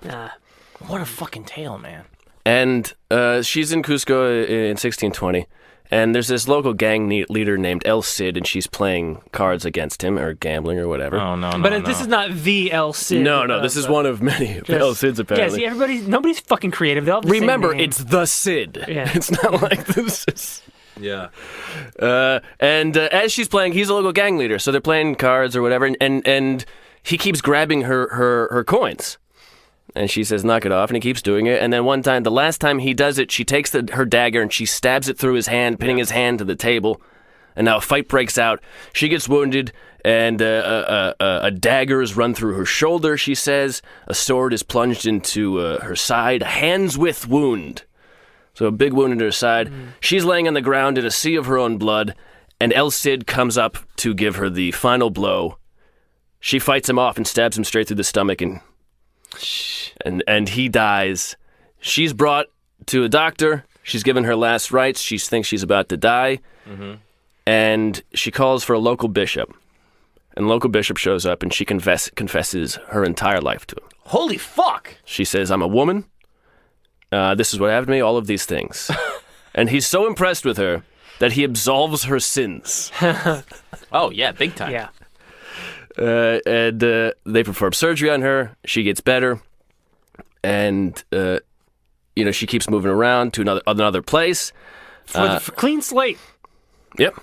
What a fucking tale, man. And she's in Cusco in 1620. And there's this local gang leader named El Cid, and she's playing cards against him, or gambling, or whatever. Oh, no. But this is not the El Cid. No, this is one of many El Cids, apparently. Yeah, see, nobody's fucking creative. They all have the Remember, same name. it's the Cid. Yeah. It's not like this is... Yeah. And as she's playing, he's a local gang leader, so they're playing cards or whatever, and he keeps grabbing her coins. And she says, knock it off, and he keeps doing it. And then one time, the last time he does it, she takes her dagger and she stabs it through his hand, pinning his hand to the table. And now a fight breaks out. She gets wounded, and a dagger is run through her shoulder, she says. A sword is plunged into her side, a hands-width wound. So a big wound in her side. She's laying on the ground in a sea of her own blood, and El Cid comes up to give her the final blow. She fights him off and stabs him straight through the stomach, and he dies. She's brought to a doctor. She's given her last rites. She thinks she's about to die. Mm-hmm. And she calls for a local bishop. And the local bishop shows up, and she confesses her entire life to him. Holy fuck! She says, I'm a woman. This is what happened to me, all of these things. And he's so impressed with her that he absolves her sins. Oh, yeah, big time. Yeah. And they perform surgery on her. She gets better. And, she keeps moving around to another place. For clean slate. Yep.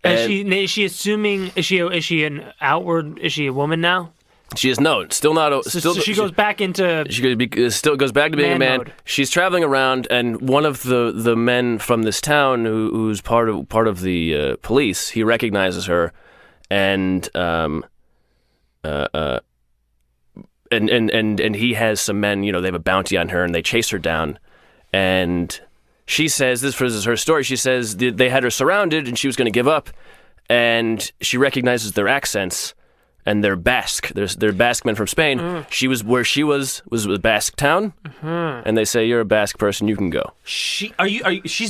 Is she assuming, is she is she a woman now? She is still not. So she goes back into. She still goes back to being a man. Mode. She's traveling around, and one of the men from this town, who's part of the police, he recognizes her, and he has some men. They have a bounty on her, and they chase her down, and she says, this is her story. She says they had her surrounded, and she was going to give up, and she recognizes their accents. And they're Basque. They're Basque men from Spain. She was where she was a Basque town, and they say, "You're a Basque person. You can go." She's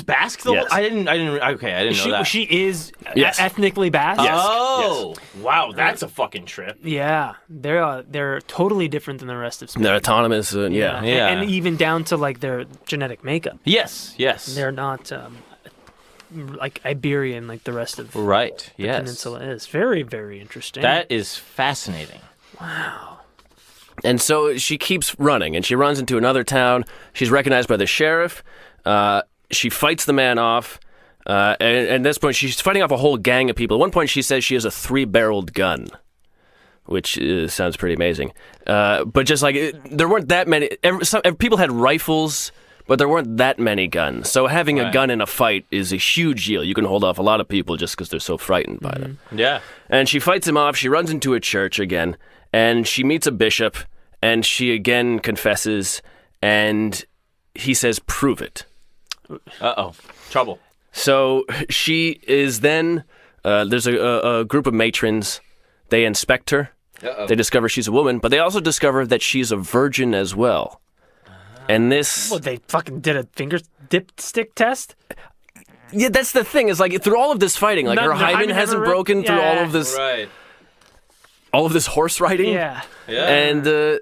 Basque though. Yes. I didn't know that. She is Yes. ethnically Basque. Yes. Oh, wow, that's a fucking trip. Yeah, they're totally different than the rest of Spain. They're autonomous. Yeah. And even down to like their genetic makeup. Yes. They're not like Iberian like the rest of the peninsula is. Very, very interesting. That is fascinating. Wow. And so she keeps running, and she runs into another town. She's recognized by the sheriff. She fights the man off. And at this point, she's fighting off a whole gang of people. At one point, she says she has a 3-barreled gun, which sounds pretty amazing. But just like, there weren't that many. People had rifles, but there weren't that many guns. So having a gun in a fight is a huge deal. You can hold off a lot of people just because they're so frightened by them. Yeah. And she fights him off. She runs into a church again, and she meets a bishop, and she again confesses, and he says, prove it. Uh-oh. Trouble. So she is then, there's a group of matrons. They inspect her. Uh-oh. They discover she's a woman, but they also discover that she's a virgin as well. And this... What, they fucking did a finger dipstick test? Yeah, that's the thing. Is like through all of this fighting, like her hymen hasn't broken through all of this, Right. all of this horse riding. Yeah. Yeah.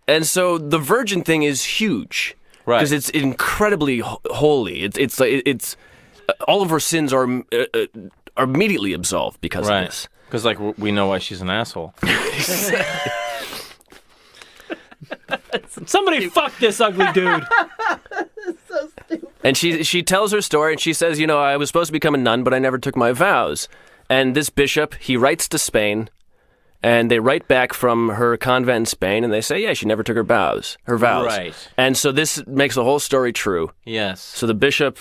And so the virgin thing is huge, Right. Because it's incredibly holy. It's all of her sins are immediately absolved because of this. Because like we know why she's an asshole. Somebody fuck this ugly dude. So stupid. And she tells her story, and she says, I was supposed to become a nun, but I never took my vows. And this bishop, he writes to Spain, and they write back from her convent in Spain, and they say, yeah, she never took her vows. Right. And so this makes the whole story true. Yes. So the bishop,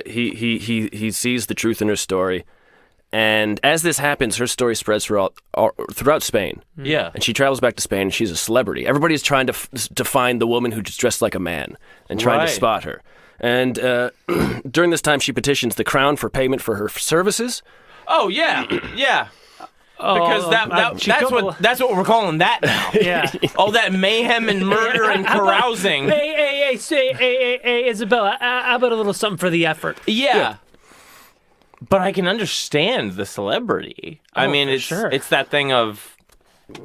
he sees the truth in her story. And as this happens, her story spreads throughout Spain. Yeah. And she travels back to Spain, and she's a celebrity. Everybody's trying to find the woman who just dressed like a man and trying to spot her. And during this time, she petitions the crown for payment for her services. Oh, yeah. Yeah. Because that's what we're calling that now. Yeah. All that mayhem and murder and carousing. Hey, Isabella, how about a little something for the effort? Yeah. But I can understand the celebrity. I mean, it's that thing of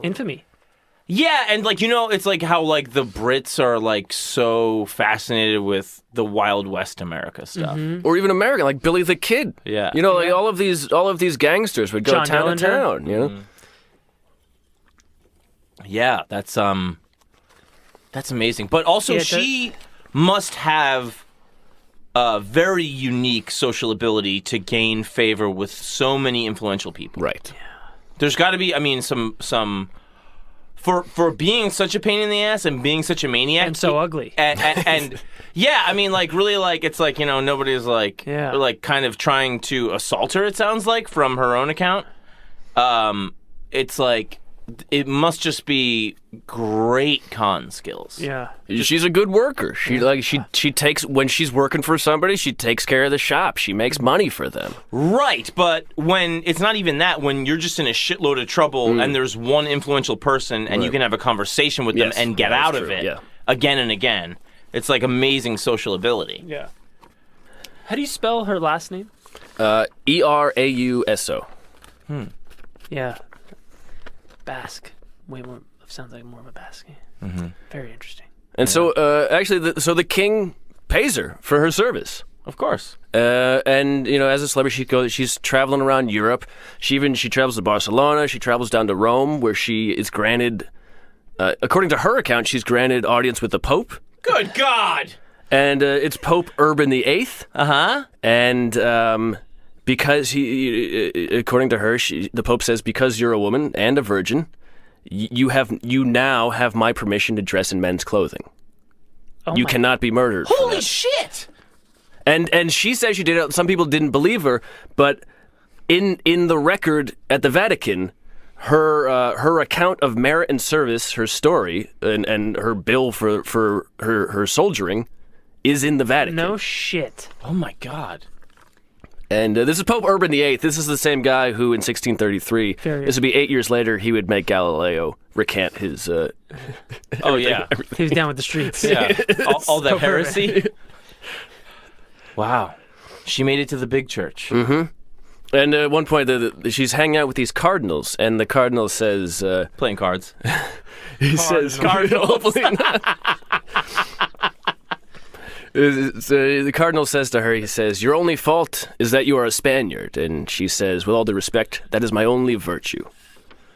infamy. Yeah, and it's like how like the Brits are like so fascinated with the Wild West America stuff, or even American, like Billy the Kid. Yeah, like all of these gangsters would go John town to Dillinger. town. Yeah, that's amazing. But also, she must have very unique social ability to gain favor with so many influential people. Right. There's got to be, I mean, some for being such a pain in the ass and being such a maniac And so ugly. and yeah, I mean, like really, like it's like nobody's like like kind of trying to assault her. It sounds like from her own account. It's like it must just be great con skills. Yeah. She's a good worker. She takes when she's working for somebody, she takes care of the shop. She makes money for them. Right, but when it's not even that, when you're just in a shitload of trouble and there's one influential person and you can have a conversation with them and get out of it again and again, it's like amazing social ability. Yeah. How do you spell her last name? Erauso. Yeah. Basque. Way more. Sounds like more of a Basque. Mm-hmm. Very interesting. And so, actually, the king pays her for her service. Of course. And as a celebrity, she's traveling around Europe. She travels to Barcelona. She travels down to Rome, where she is granted, according to her account, she's granted audience with the Pope. Good God! And it's Pope Urban VIII. Uh-huh. And because according to her, the Pope says, because you're a woman and a virgin, you now have my permission to dress in men's clothing. You cannot be murdered. Holy shit! And she says she did it. Some people didn't believe her, but in the record at the Vatican, her account of merit and service, her story, and her bill for her soldiering is in the Vatican. No shit. Oh my God. And this is Pope Urban VIII. This is the same guy who, in 1633, this would be 8 years later, he would make Galileo recant his. Oh yeah, he was down with the streets. Yeah, all that heresy. Wow, she made it to the big church. Mm-hmm. And at one point, she's hanging out with these cardinals, and the cardinal says, "Playing cards." He says, "Cardinals." The cardinal says to her, he says, "Your only fault is that you are a Spaniard." And she says, "With all due respect, that is my only virtue."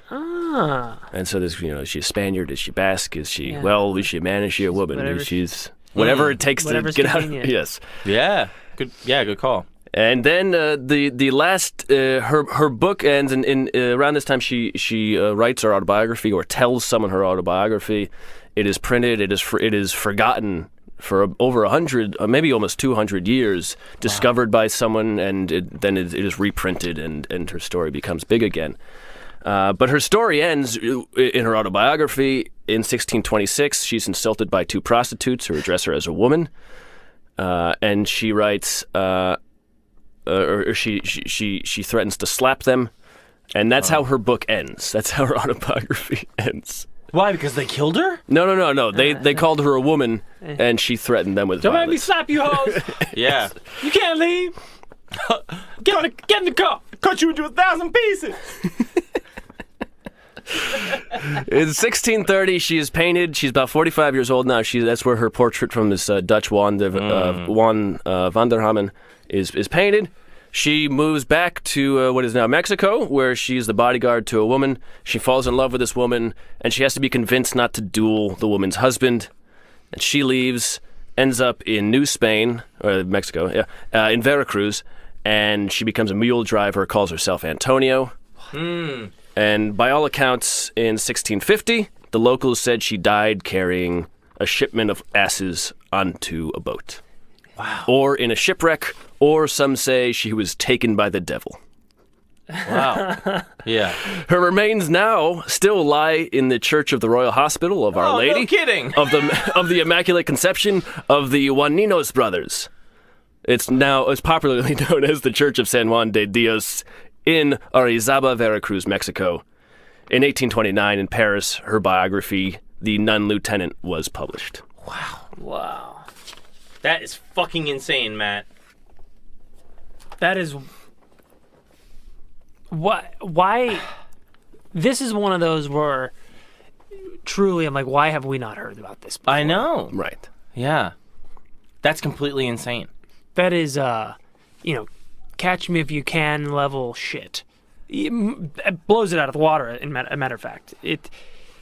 Ah. And so there's, is she a Spaniard? Is she Basque? Is she, is she a man? Is she a woman? She's whatever it takes to get out. Yes. Yeah. Good. Yeah. Good call. And then the last her book ends, and in around this time she writes her autobiography or tells someone her autobiography. It is printed. It is forgotten for over 100, maybe almost 200 years, discovered by someone, and then it is reprinted, and her story becomes big again. But her story ends in her autobiography in 1626. She's insulted by two prostitutes who address her as a woman, and she writes, or she threatens to slap them, and that's how her book ends. That's how her autobiography ends. Why? Because they killed her? No. They called her a woman, and she threatened them with Don't violence. make me slap you, hoes. Yeah. You can't leave. Get in the car. Cut you into 1,000 pieces. In 1630, she is painted. She's about 45 years old now. That's where her portrait from this Dutch Juan van der Hammen is painted. She moves back to what is now Mexico, where she's the bodyguard to a woman. She falls in love with this woman, and she has to be convinced not to duel the woman's husband. And she leaves, ends up in New Spain, or Mexico, in Veracruz, and she becomes a mule driver, calls herself Antonio. And by all accounts, in 1650, the locals said she died carrying a shipment of asses onto a boat. Wow. Or in a shipwreck, or some say she was taken by the devil. Wow. Yeah. Her remains now still lie in the Church of the Royal Hospital of Our Lady. No kidding. Of the Immaculate Conception of the Juaninos brothers. It's popularly known as the Church of San Juan de Dios in Orizaba, Veracruz, Mexico. In 1829, in Paris, her biography, The Nun Lieutenant, was published. Wow. That is fucking insane, Matt. That is... Why... This is one of those where truly I'm like, why have we not heard about this before? I know. Right. Yeah. That's completely insane. That is, catch me if you can level shit. It blows it out of the water, a matter of fact.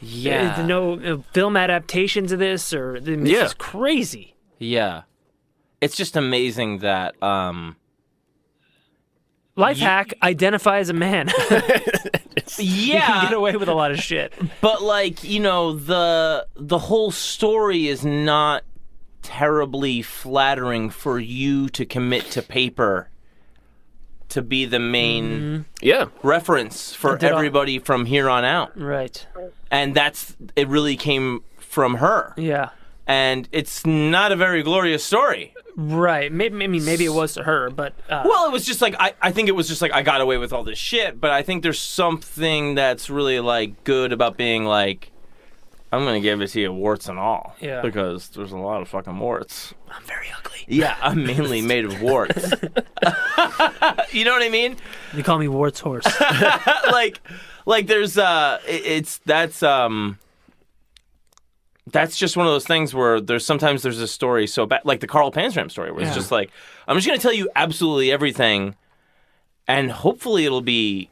No film adaptations of this, or this is crazy. Yeah. it's just amazing that Life hack: identify as a man. You can get away with a lot of shit. But like, you know, the whole story is not terribly flattering for you to commit to paper to be the main reference for everybody from here on out. Right. And it really came from her. Yeah. And it's not a very glorious story. Right. Maybe it was to her, but well, it was just like I think it was just like I got away with all this shit, but I think there's something that's really like good about being like, I'm gonna give it to you warts and all. Yeah. Because there's a lot of fucking warts. I'm very ugly. Yeah, I'm mainly made of warts. You know what I mean? They call me Warts Horse. like there's that's just one of those things where there's a story so bad, like the Carl Panzram story, where it's just like, I'm just going to tell you absolutely everything, and hopefully it'll be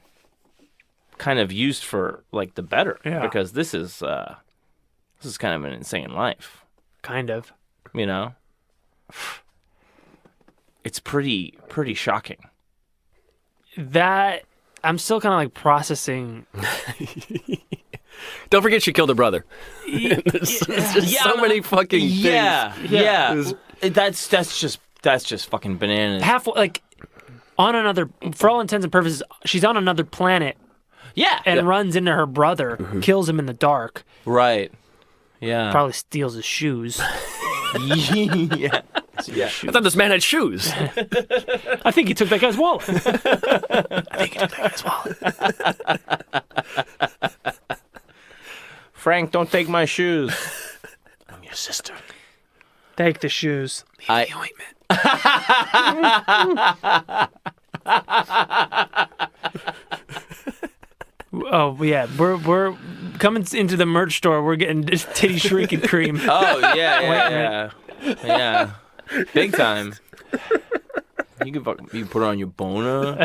kind of used for like the better, because this is kind of an insane life. Kind of. You know? It's pretty shocking. That, I'm still kind of like processing. Don't forget she killed her brother. There's just so many fucking things. Yeah. That's just fucking bananas. Like on another, for all intents and purposes, she's on another planet. Yeah. And runs into her brother, kills him in the dark. Right. Yeah. Probably steals his shoes. Yeah. I thought this man had shoes. I think he took that guy's wallet. Frank, don't take my shoes. I'm your sister. Take the shoes. Leave the ointment. Oh yeah, we're coming into the merch store. We're getting titty shrieking cream. Oh yeah, big time. You can put it on your boner,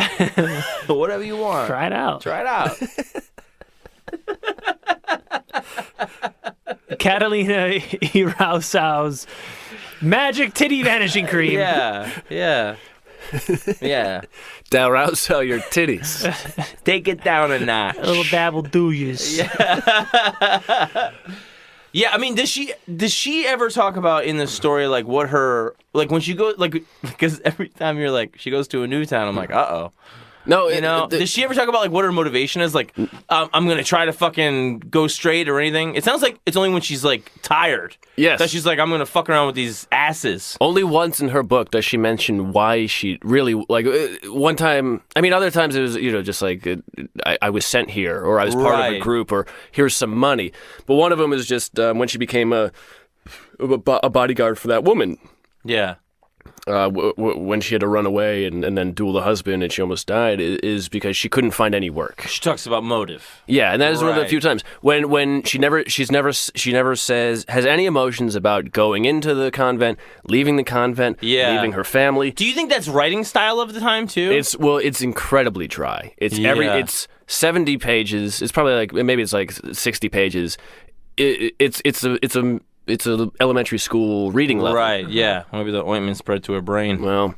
whatever you want. Try it out. Catalina de Erauso's magic titty vanishing cream. Yeah. Erauso your titties. Take it down a notch. A little dabble do yous. Yeah, I mean, does she ever talk about in the story like what her, like when she goes, like, because every time you're like, she goes to a new town, I'm like, uh-oh. No, you know, does she ever talk about like what her motivation is? Like, I'm gonna try to fucking go straight or anything. It sounds like it's only when she's like tired. Yes, that she's like, I'm gonna fuck around with these asses. Only once in her book does she mention why she really like. One time, I mean, other times it was just like I was sent here, or I was part of a group, or here's some money. But one of them is just when she became a bodyguard for that woman. Yeah. When she had to run away and then duel the husband and she almost died is because she couldn't find any work. She talks about motive. Yeah, and that is one of the few times when she never says has any emotions about going into the convent, leaving the convent, leaving her family. Do you think that's writing style of the time too? It's incredibly dry. It's 70 pages. It's probably like maybe it's like 60 pages. It's an elementary school reading level. Right, yeah. Maybe the ointment spread to her brain. Well,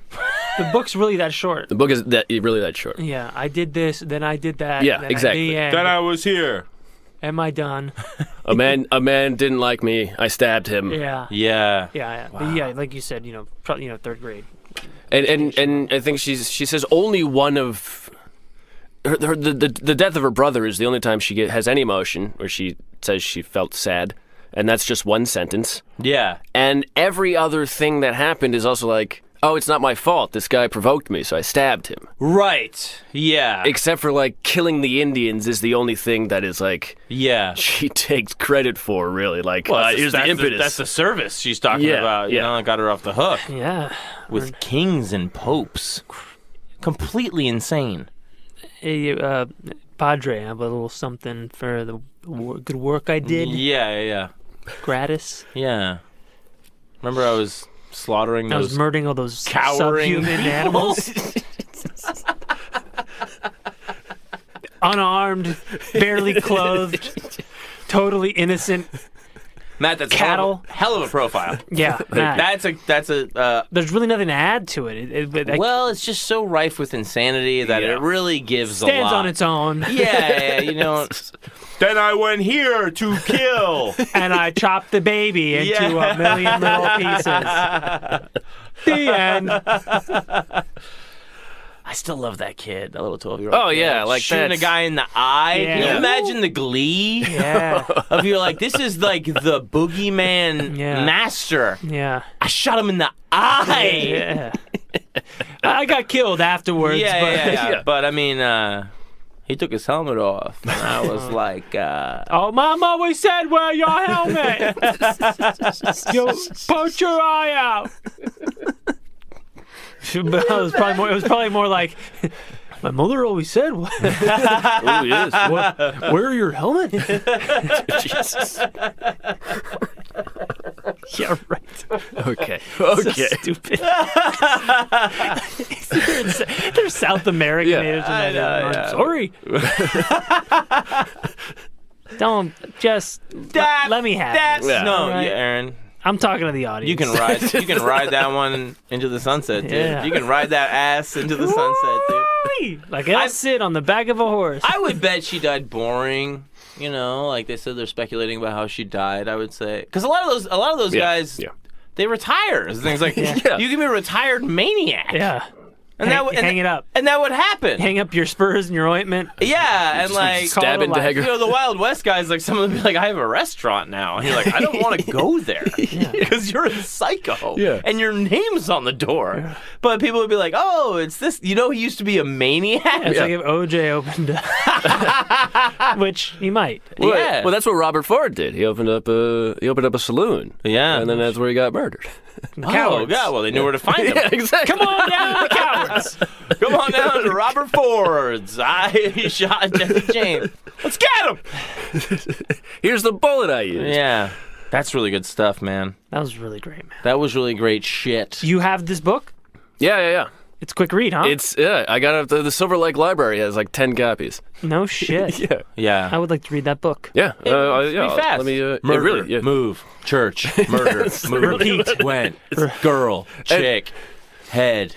the book's really that short. The book is really that short. Yeah, I did this, then I did that. Yeah, exactly. Then I was here. Am I done? A man didn't like me. I stabbed him. Yeah. Wow. But yeah, like you said, probably third grade. And I think she says only one of the death of her brother is the only time she has any emotion, where she says she felt sad. And that's just one sentence. Yeah. And every other thing that happened is also like, oh, it's not my fault. This guy provoked me, so I stabbed him. Right. Yeah. Except for, like, killing the Indians is the only thing that is, like, she takes credit for, really. Like, here's the impetus. That's the service she's talking about. You know, got her off the hook. Yeah. With kings and popes. Completely insane. Hey, Padre, I have a little something for the good work I did. Yeah. Gratis. Yeah. Remember I was slaughtering I was murdering all those cowering subhuman animals. Unarmed, barely clothed, totally innocent. Matt, that's cattle. hell of a profile. Yeah, Matt. That's a. There's really nothing to add to it. Well, it's just so rife with insanity that it really gives a lot. Stands on its own. Yeah, you know. Then I went here to kill. And I chopped the baby into a million little pieces. The end. I still love that kid, that little 12-year-old. Oh, yeah, like shooting a guy in the eye. Yeah. Can you imagine the glee? Yeah. Of you're like, this is like the boogeyman master. Yeah. I shot him in the eye. Yeah. I got killed afterwards. Yeah. But I mean, he took his helmet off, and I was like, Oh, Mom always said, wear your helmet. You poke your eye out. But it was probably more like, my mother always said, Ooh, yes. wear your helmet. Jesus. Yeah, right. Okay. So stupid. They're South American Yeah. natives. I know, yeah. Sorry. Don't just let me have That's it. no, Right. yeah, Aaron. I'm talking to the audience. You can ride that one into the sunset, dude. Yeah. You can ride that ass into the sunset, dude. Like I'll sit on the back of a horse. I would bet she died boring. You know, like they said, they're speculating about how she died. I would say because a lot of those guys, they retire. Things like you can be a retired maniac. Yeah. And hang it up. And that would happen. Hang up your spurs and your ointment. Yeah, and like Stabbing dagger. you know, the Wild West guys, like some of them be like, I have a restaurant now. And you're like, I don't want to go there because you're a psycho. Yeah. And your name's on the door. Yeah. But people would be like, oh, it's this. You know, he used to be a maniac. It's like if OJ opened up, which he might. Yeah. Well, that's what Robert Ford did. He opened up a saloon. Yeah. And then that's where he got murdered. Oh, yeah. Well, they knew where to find him. Yeah, exactly. Come on down, cowards. Come on down to Robert Ford's. He shot Jesse James. Let's get him. Here's the bullet I used. Yeah. That's really good stuff, man. That was really great, man. That was really great shit. You have this book? Yeah. It's a quick read, huh? I got it. The Silver Lake Library has like 10 copies. No shit. Yeah. I would like to read that book. Yeah. Be fast. Let me. Murder, really. move, church, murder, move, Repeat. went, girl, chick, head.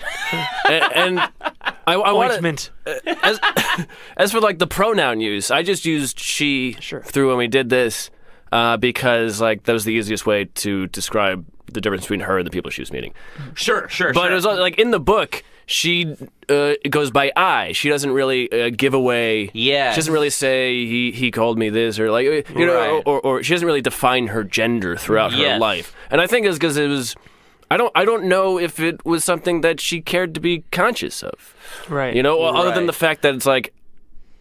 and I want Ointment. as for like the pronoun use, I just used she through when we did this because like that was the easiest way to describe the difference between her and the people she was meeting. Sure. But it was like in the book, she goes by I. She doesn't really give away. Yeah. She doesn't really say he called me this or like you know, or she doesn't really define her gender throughout her life. And I think it's because it was. I don't know if it was something that she cared to be conscious of. Right. You know, other than the fact that it's like,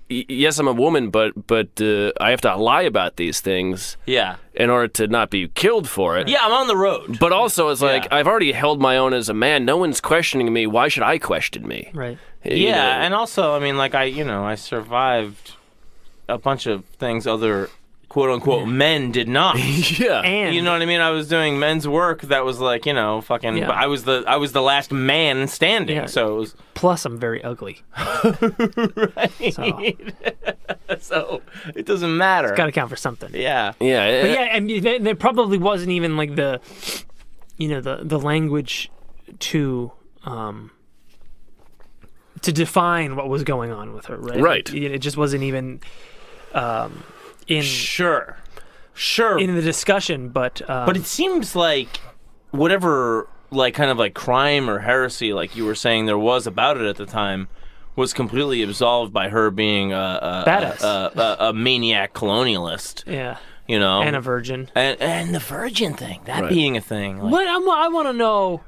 yes, I'm a woman, but I have to lie about these things. Yeah. In order to not be killed for it. Yeah, I'm on the road. But also, it's like I've already held my own as a man. No one's questioning me. Why should I question me? Right. You know? And also, I mean, like I survived a bunch of things other quote unquote men did not. Yeah. And You know what I mean? I was doing men's work that was like, you know, fucking. Yeah. But I was the last man standing. Yeah. So it was. plus I'm very ugly. Right. So it doesn't matter. Got to count for something. Yeah. Yeah. But yeah, and there probably wasn't even like the, you know, the language to define what was going on with her, right? Right. Like, it just wasn't even in Sure. in the discussion, but But it seems like whatever, like, kind of like crime or heresy, like you were saying there was about it at the time, was completely absolved by her being a maniac colonialist. yeah, You know, and a virgin. and the virgin thing, that being a thing. Like, But I want to know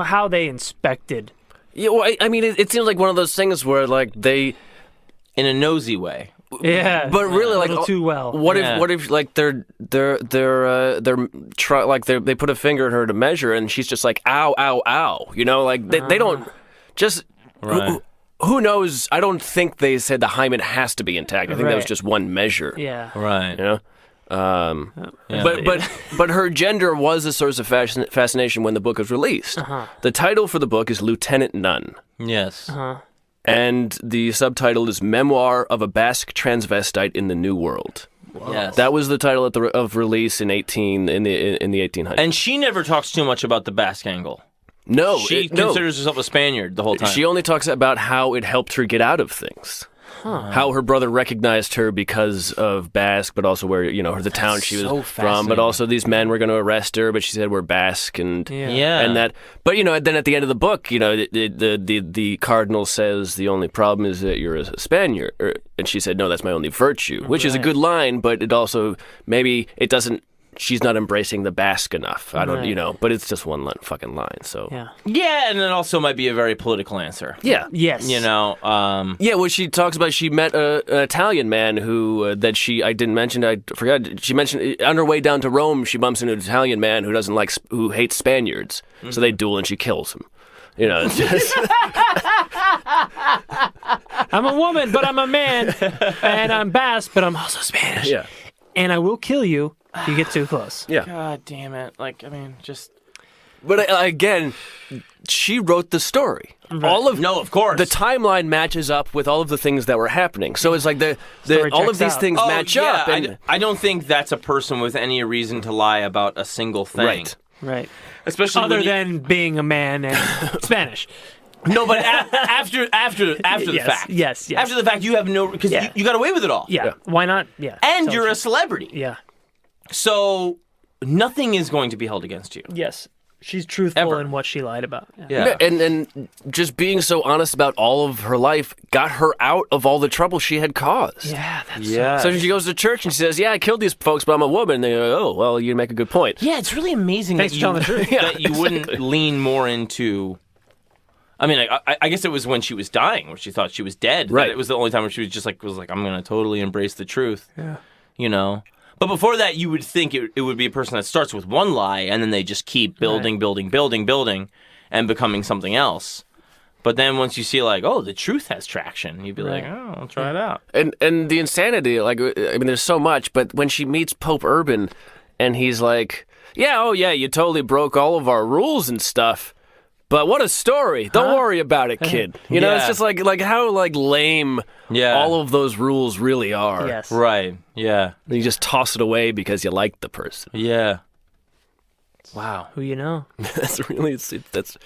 how they inspected. Yeah, well, I mean, it seems like one of those things where like they, in a nosy way. Yeah, but really a like little too well. What Yeah. if like they put a finger in her to measure and she's just like ow ow ow, you know, like they don't just. Right. Who knows? I don't think they said the hymen has to be intact. I think that was Right. just one measure. Yeah, Right. You know. Yeah. But her gender was a source of fascination when the book was released. The title for the book is Lieutenant Nun, Yes. and the subtitle is Memoir of a Basque Transvestite in the New World. Yes. That was the title of release in the 1800s. And she never talks too much about the Basque angle. No, She considers herself a Spaniard the whole time. She only talks about how it helped her get out of things. How her brother recognized her because of Basque, but also where, the town she was so from. But also these men were going to arrest her, but she said we're Basque and Yeah. that. But then at the end of the book, the cardinal says the only problem is that you're a Spaniard, and she said no, that's my only virtue, which is a good line, but it also maybe it doesn't. She's not embracing the Basque enough. I don't, but it's just one fucking line. So Yeah, and it also might be a very political answer. yeah. Yes. Yeah, well, she talks about she met an Italian man who I didn't mention. I forgot. She mentioned on her way down to Rome, she bumps into an Italian man who hates Spaniards. So they duel and she kills him. It's just I'm a woman, but I'm a man, and I'm Basque, but I'm also Spanish. yeah. And I will kill you if you get too close. Yeah. God damn it. Just... But again, she wrote the story. No, of course. The timeline matches up with all of the things that were happening. So it's like Story all of checks these out. things match up. And, I don't think that's a person with any reason to lie about a single thing. Right. Right. Especially Other when than being a man and Spanish. No, but after the Yes, fact. yes. After the fact, you have no... Because Yeah. you got away with it all. Yeah. Why not? Yeah. And Tell you're you. a celebrity. Yeah. So nothing is going to be held against you. Yes. She's truthful Ever. in what she lied about. Yeah. and just being so honest about all of her life got her out of all the trouble she had caused. Yeah, that's Yeah. So she goes to church and she says, "Yeah, I killed these folks, but I'm a woman." And they go, "Oh, well, you make a good point." Yeah, it's really amazing Thanks that for telling the truth. that you wouldn't lean more into... I mean, I guess it was when she was dying, where she thought she was dead. Right. It was the only time where she was just like, I'm going to totally embrace the truth. Yeah. But before that, you would think it would be a person that starts with one lie, and then they just keep building, building, and becoming something else. But then once you see, the truth has traction, you'd be like, oh, I'll try it out. And the insanity, there's so much, but when she meets Pope Urban and he's like, yeah, you totally broke all of our rules and stuff. But what a story! Don't worry about it, kid. Yeah. It's just like how lame all of those rules really are. Yes. Right, yeah, You just toss it away because you like the person. yeah. Wow. Who you know? That's really that's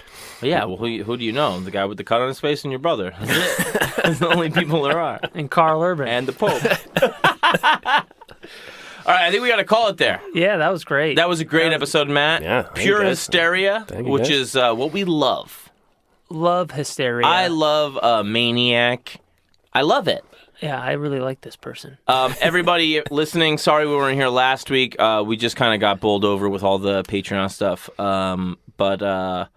Yeah, well, who do you know? The guy with the cut on his face and your brother. That's it. That's the only people there are. And Carl Urban. And the Pope. All right, I think we got to call it there. Yeah, that was great. That was a great episode, Matt. Yeah, thank Pure you, guys. hysteria, Thank you, which guys. is what we love. Love hysteria. I love Maniac. I love it. Yeah, I really like this person. Everybody listening, sorry we weren't here last week. We just kind of got bowled over with all the Patreon stuff. But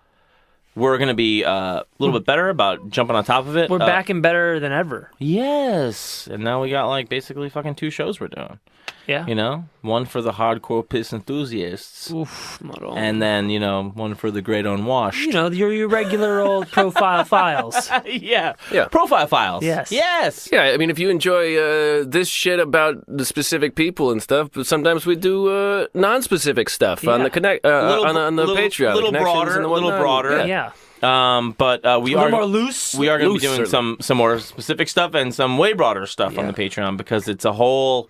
we're going to be a little bit better about jumping on top of it. We're back and better than ever. Yes. And now we got basically fucking 2 shows we're doing. Yeah. One for the hardcore piss enthusiasts. Oof, model. And then, one for the great unwashed. Your regular old profile files. Yeah. Yeah. Profile files. Yes. Yes. Yeah, I mean, if you enjoy this shit about the specific people and stuff, but sometimes we do non-specific stuff on the connect on the Patreon, Little the connections broader, and the little whatnot. broader. Yeah. But we A are little more loose. We are going to be Loose, doing certainly. some more specific stuff and some way broader stuff on the Patreon because it's a whole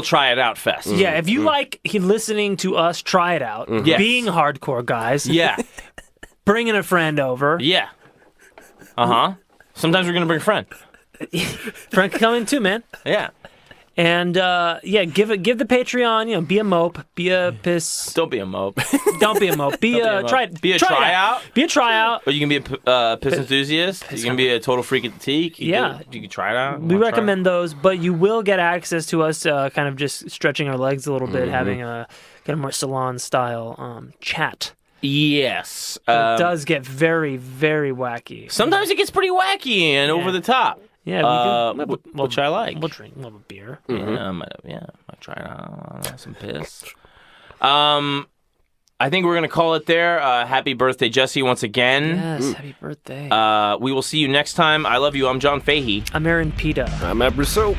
try it out fest. Yeah, if you like listening to us try it out, Yes. being hardcore guys, Yeah. bringing a friend over, Yeah. Sometimes we're going to bring a friend. friend can come in too, man. Yeah. And give the Patreon, be a mope, be a piss. Don't be a mope. Don't be a mope. Be a mope. try. Be a try it tryout. out. Be a tryout. But you can be a piss enthusiast. You can be a total freak at the teak. You can try it out. We recommend those, but you will get access to us kind of just stretching our legs a little bit, having a kind of more salon style chat. Yes. It does get very, very wacky. Sometimes it gets pretty wacky and over the top. Yeah, Which I like. We'll drink. We'll have a beer. Yeah, I might try it out. Some piss. I think we're going to call it there. Happy birthday, Jesse, once again. Yes, happy birthday. We will see you next time. I love you. I'm John Fahey. I'm Aaron Pita. I'm Matt Brousseau.